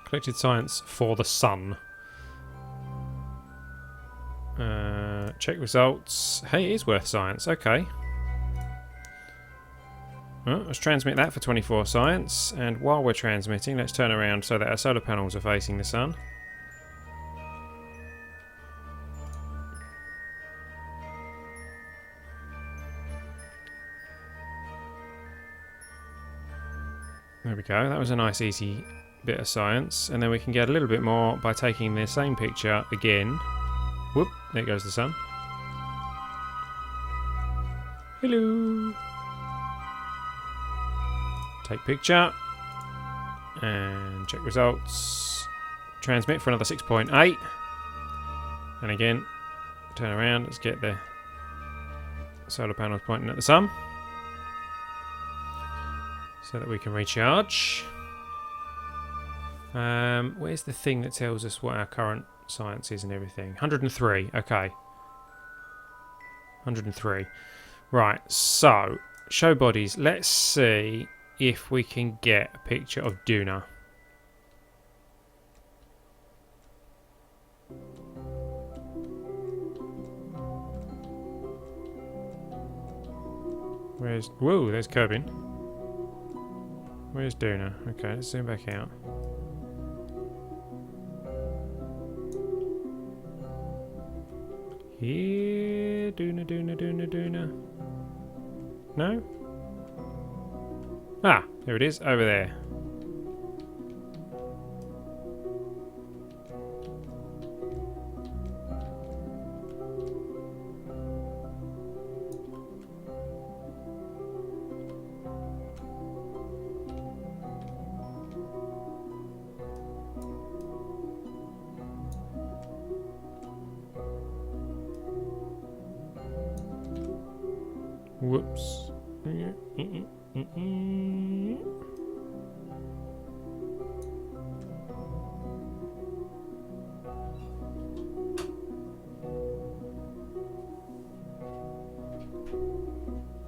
Collected science for the sun. Check results. Hey, it is worth science. Okay. Well, let's transmit that for 24 science. And while we're transmitting, let's turn around so that our solar panels are facing the sun. There we go. That was a nice, easy bit of science. And then we can get a little bit more by taking the same picture again. Whoop, there goes the sun. Hello. Take picture. And check results. Transmit for another 6.8. And again, turn around. Let's get the solar panels pointing at the sun. So that we can recharge. Where's the thing that tells us what our current science is and everything? 103. Okay. 103. Right, so, show bodies. Let's see if we can get a picture of Duna. Where's... Whoa, there's Kerbin. Where's Duna? Okay, let's zoom back out. Here, Duna, Duna, Duna, Duna. No? Ah, there it is, over there. Whoops.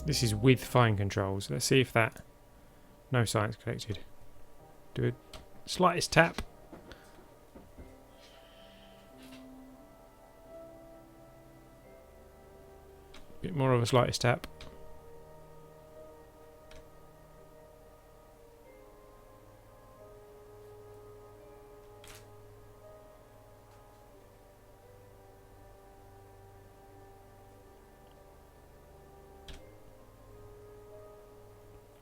This is with fine controls. Let's see if that... No science collected. Do a slightest tap. Bit more of a slight step.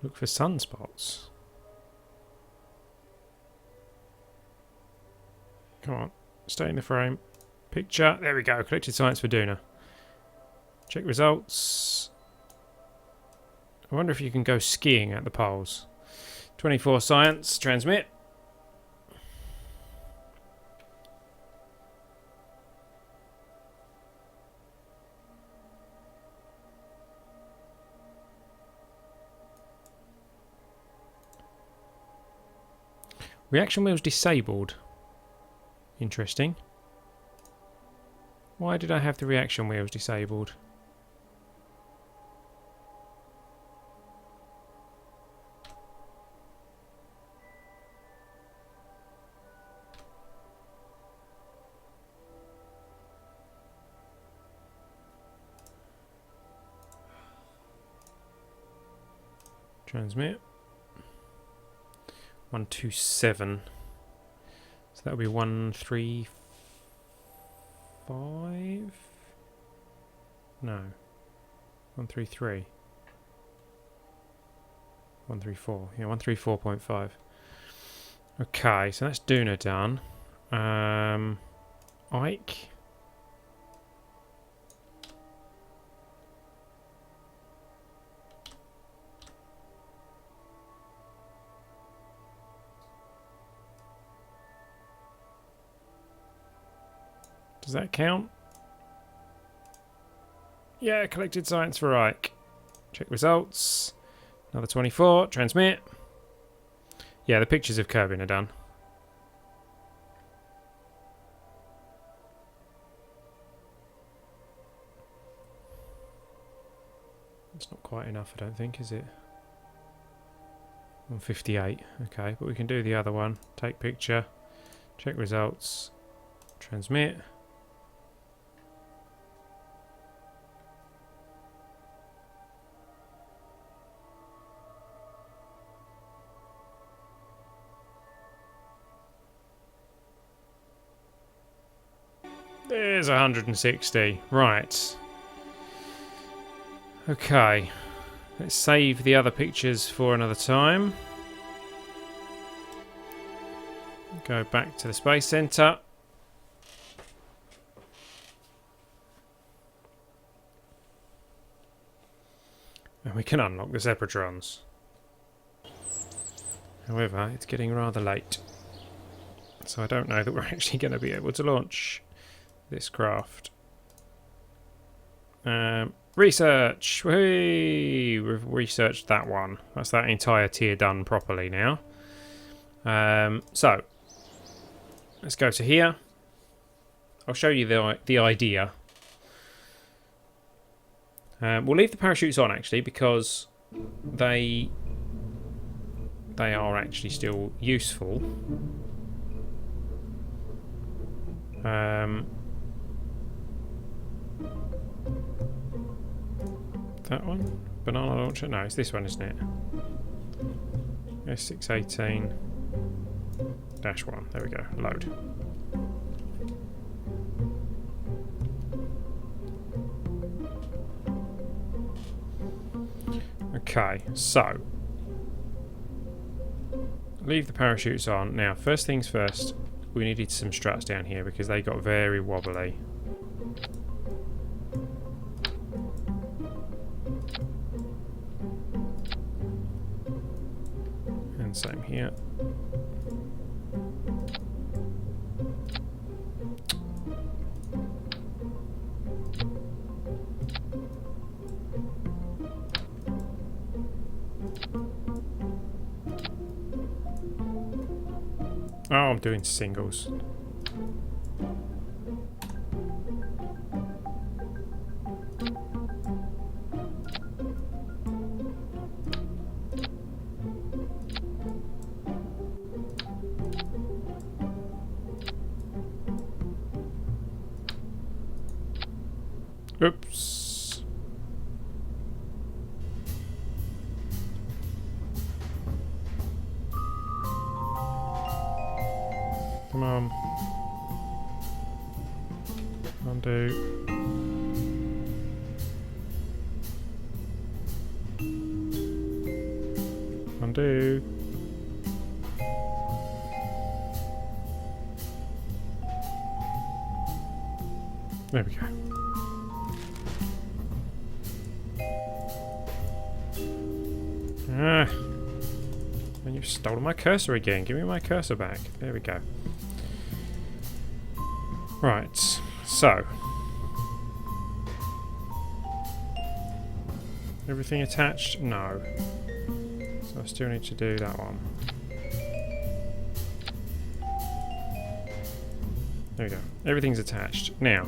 Look for sunspots. Come on, stay in the frame. Picture, there we go, collected science for Duna. Check results. I wonder if you can go skiing at the poles. 24 science, transmit. Reaction wheels disabled. Interesting. Why did I have the reaction wheels disabled? Transmit. 127. So that would be 135. No. 133. 134. Yeah, 134.5. Okay, so that's Duna done. Ike. Does that count? Yeah, collected science for Ike. Check results. Another 24. Transmit. Yeah, the pictures of Kerbin are done. It's not quite enough, I don't think, is it? 158. Okay, but we can do the other one. Take picture. Check results. Transmit. There's 160. Right. Okay. Let's save the other pictures for another time. Go back to the Space Center. And we can unlock the Zebratrons. However, it's getting rather late. So I don't know that we're actually going to be able to launch this craft. Research! Whee! We've researched that one. That's that entire tier done properly now. So, let's go to here. I'll show you the idea. We'll leave the parachutes on actually because they are actually still useful. That one? Banana launcher? No, it's this one, isn't it? S06E18 -1. There we go. Load. Okay, so leave the parachutes on. Now, first things first, we needed some struts down here because they got very wobbly. And same here. Oh, I'm doing singles. Oops. Come on. Undo. Undo. There we go. Ah. And you've stolen my cursor again. Give me my cursor back. There we go. Right. So. Everything attached? No. So I still need to do that one. There we go. Everything's attached. Now,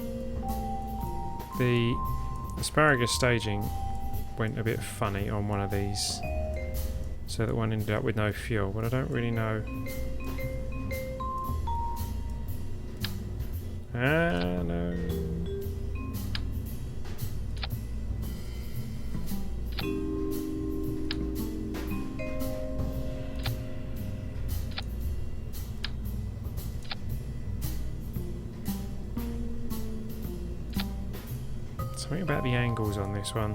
the asparagus staging went a bit funny on one of these, so that one ended up with no fuel, but I don't really know. Ah, no. Something about the angles on this one.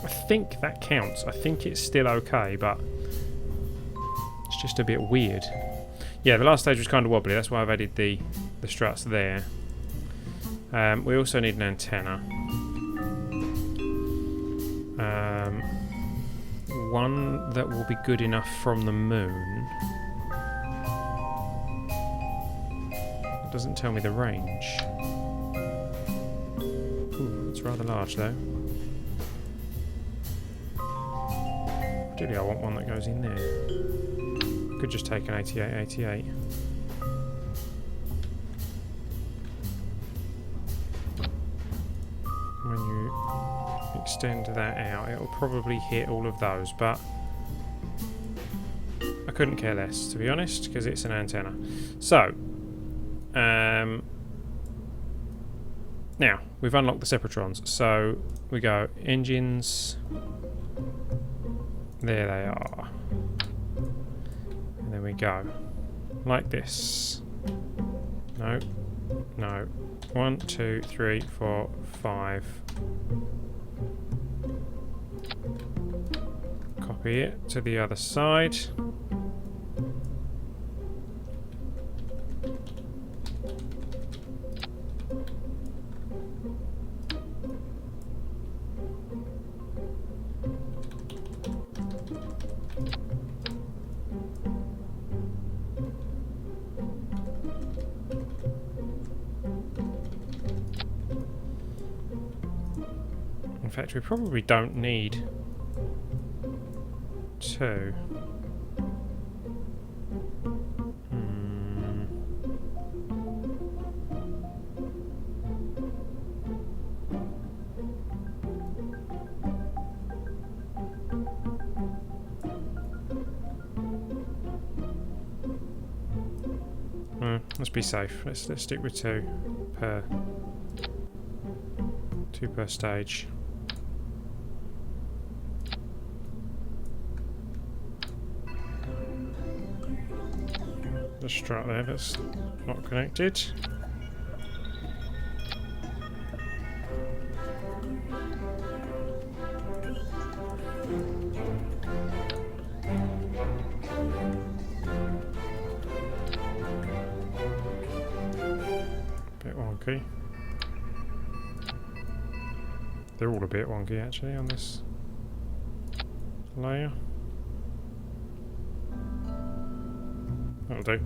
I think that counts. I think it's still okay, but it's just a bit weird. Yeah, the last stage was kind of wobbly. That's why I've added the struts there. We also need an antenna. One that will be good enough from the moon. It doesn't tell me the range. Ooh, it's rather large though. Ideally I want one that goes in there. Could just take an 8888. When you extend that out, it'll probably hit all of those, but I couldn't care less, to be honest, because it's an antenna. So, now, we've unlocked the separatrons, so we go engines, there they are, and then we go, like this, no, no, 1, 2, 3, 4, 5, copy it to the other side. In fact, we probably don't need two. Let's be safe. Let's stick with two per stage. The strut there that's not connected. Bit wonky. They're all a bit wonky actually on this layer. That'll do.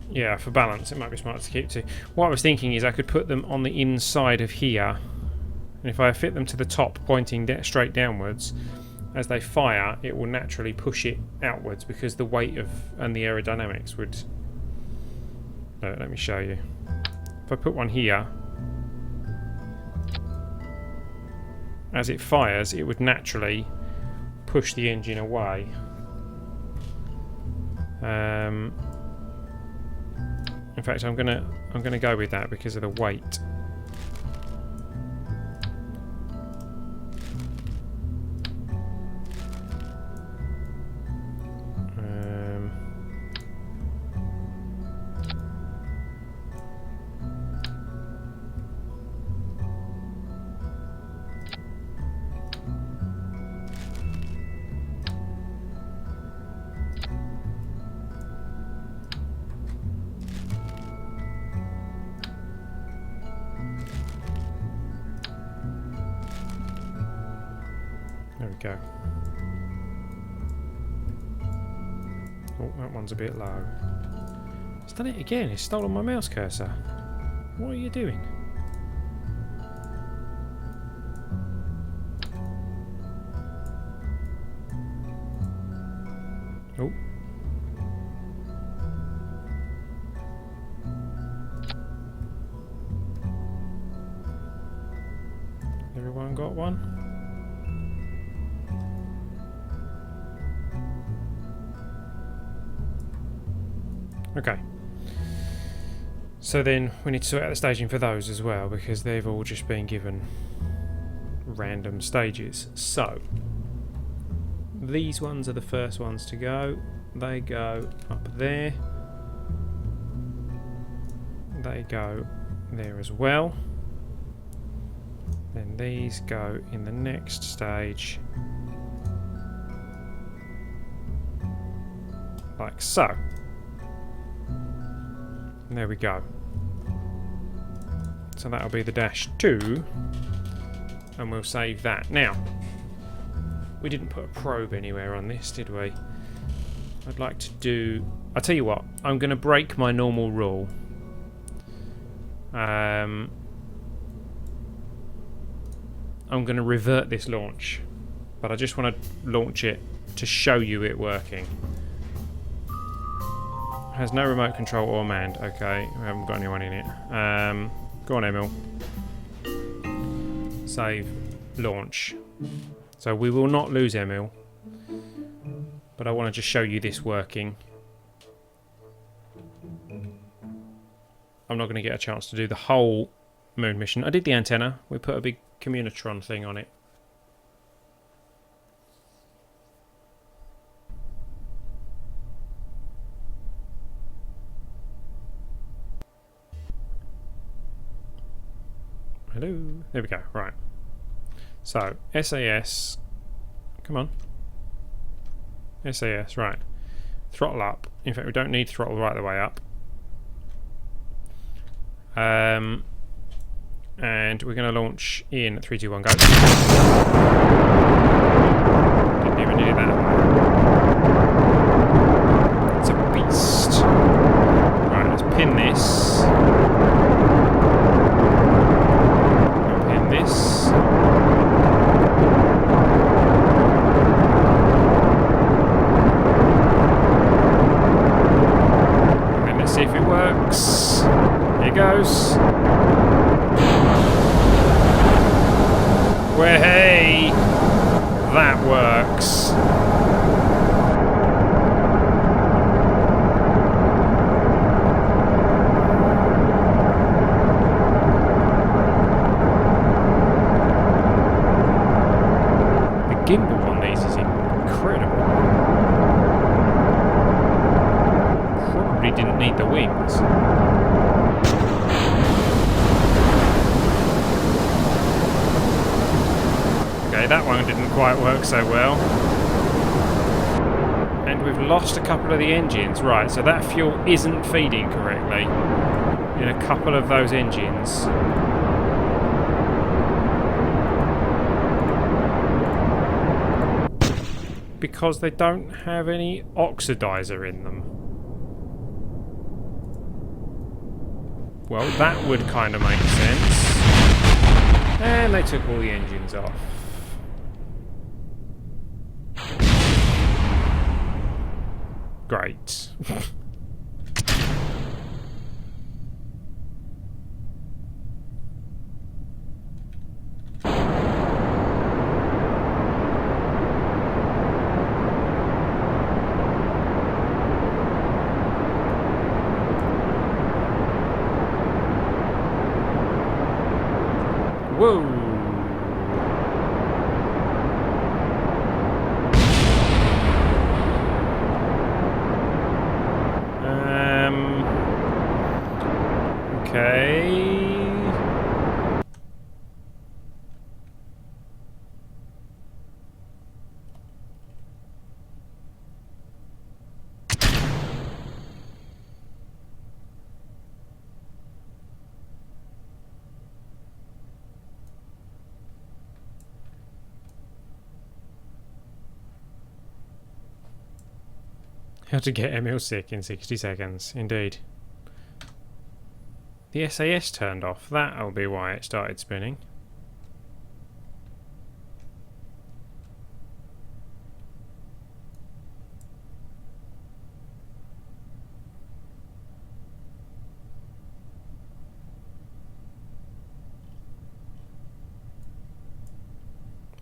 Yeah, for balance it might be smart to keep to. What I was thinking is I could put them on the inside of here, and if I fit them to the top pointing straight downwards, as they fire it will naturally push it outwards because the weight of and the aerodynamics would... let me show you. If I put one here, as it fires it would naturally push the engine away. In fact, I'm gonna go with that because of the weight. we go. Oh, that one's a bit low. It's done it again. It's stolen my mouse cursor. What are you doing? Oh. Everyone got one? Okay. So then we need to sort out the staging for those as well, because they've all just been given random stages. So these ones are the first ones to go. They go up there. They go there as well. Then these go in the next stage. Like so. And there we go. So that'll be the -2. And we'll save that. Now, we didn't put a probe anywhere on this, did we? I'd like to do... I'll tell you what. I'm going to break my normal rule. I'm going to revert this launch. But I just want to launch it to show you it working. Has no remote control or manned. Okay, we haven't got anyone in it. Go on, Emil. Save. Launch. So we will not lose Emil. But I want to just show you this working. I'm not going to get a chance to do the whole moon mission. I did the antenna. We put a big communitron thing on it. Hello. There we go. Right. So, SAS. Come on. SAS, right. Throttle up. In fact, we don't need throttle right the way up. And we're going to launch in 3, 2, 1, go. Didn't even need that. It's a beast. Right, let's pin this. Pin this. And then let's see if it works. Here goes. Well, hey, that works. The gimbal on these is incredible. Probably didn't need the wings. That one didn't quite work so well. And we've lost a couple of the engines. Right, so that fuel isn't feeding correctly in a couple of those engines. Because they don't have any oxidizer in them. Well, that would kind of make sense. And they took all the engines off. Great. Whoa. Okay. How to get Emil sick in 60 seconds, indeed. The SAS turned off. That'll be why it started spinning.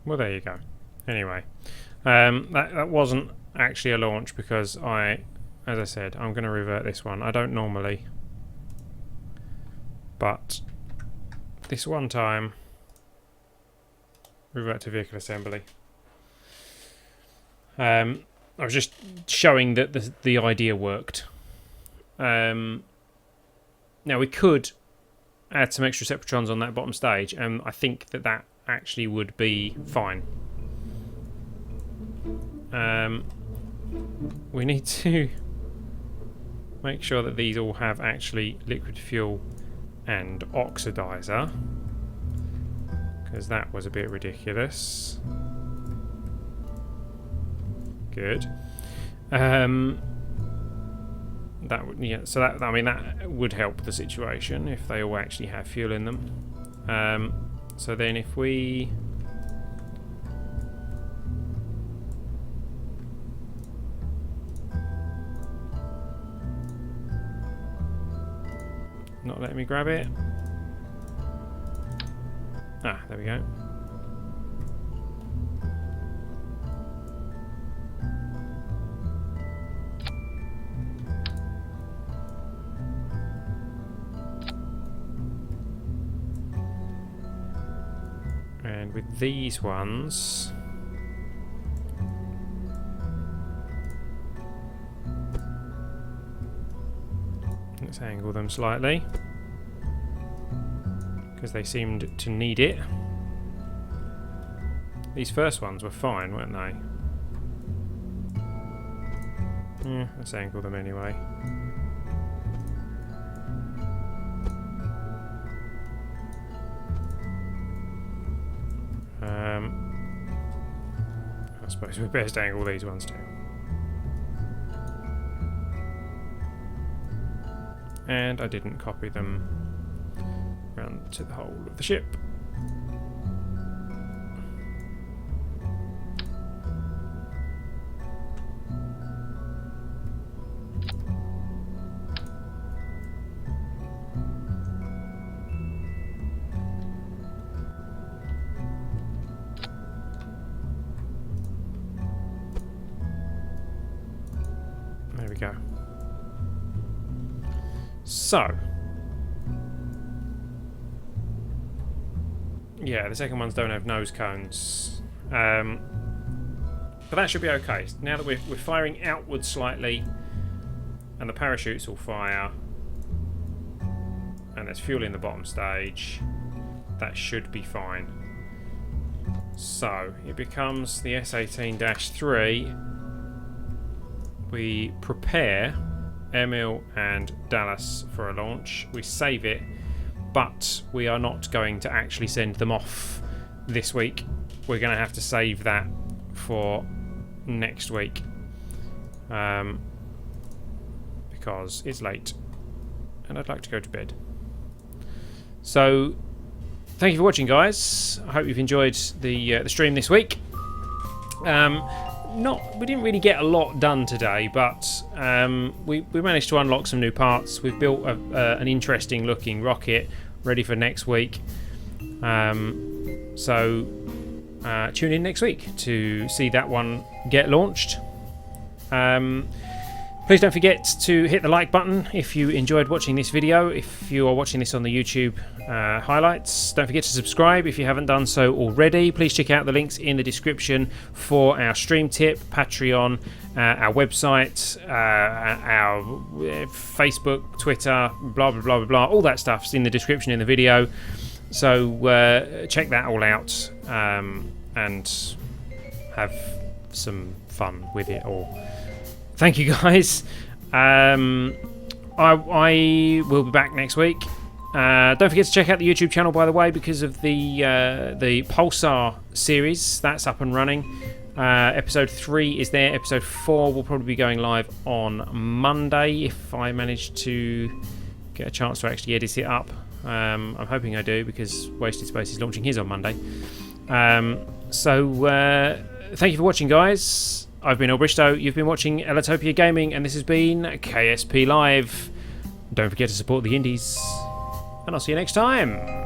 Well, there you go. Anyway, that wasn't actually a launch because as I said, I'm going to revert this one. I don't normally, but this one time, revert to vehicle assembly. I was just showing that the idea worked. Now we could add some extra Separatrons on that bottom stage, and I think that actually would be fine. We need to make sure that these all have actually liquid fuel and oxidizer, because that was a bit ridiculous. Good. That would, yeah. So that, I mean, that would help the situation if they all actually have fuel in them. So then if we not letting me grab it. Ah, there we go. And with these ones, let's angle them slightly because they seemed to need it. These first ones were fine, weren't they? Yeah, let's angle them anyway. I suppose we best angle these ones too. And I didn't copy them around to the whole of the ship. There we go. So, yeah, the second ones don't have nose cones, but that should be okay. Now that we're firing outwards slightly, and the parachutes will fire, and there's fuel in the bottom stage, that should be fine. So it becomes the S18-3. We prepare Emil and Dallas for a launch. We save it, but we are not going to actually send them off this week. We're going to have to save that for next week because it's late and I'd like to go to bed. So thank you for watching, guys. I hope you've enjoyed the stream this week. We didn't really get a lot done today, but we managed to unlock some new parts. We've built an interesting looking rocket ready for next week. So tune in next week to see that one get launched. Please don't forget to hit the like button if you enjoyed watching this video. If you are watching this on the YouTube highlights, don't forget to subscribe if you haven't done so already. Please check out the links in the description for our stream tip, Patreon, our website, our Facebook, Twitter, blah, blah, blah, blah, blah. All that stuff's in the description in the video. So check that all out and have some fun with it all. Thank you, guys. I will be back next week. Don't forget to check out the YouTube channel, by the way, because of the Pulsar series. That's up and running. Episode 3 is there. Episode 4 will probably be going live on Monday if I manage to get a chance to actually edit it up. I'm hoping I do, because Wasted Space is launching his on Monday. So thank you for watching, guys. I've been Albristo. You've been watching Ellitopia Gaming, and this has been KSP Live. Don't forget to support the indies, and I'll see you next time.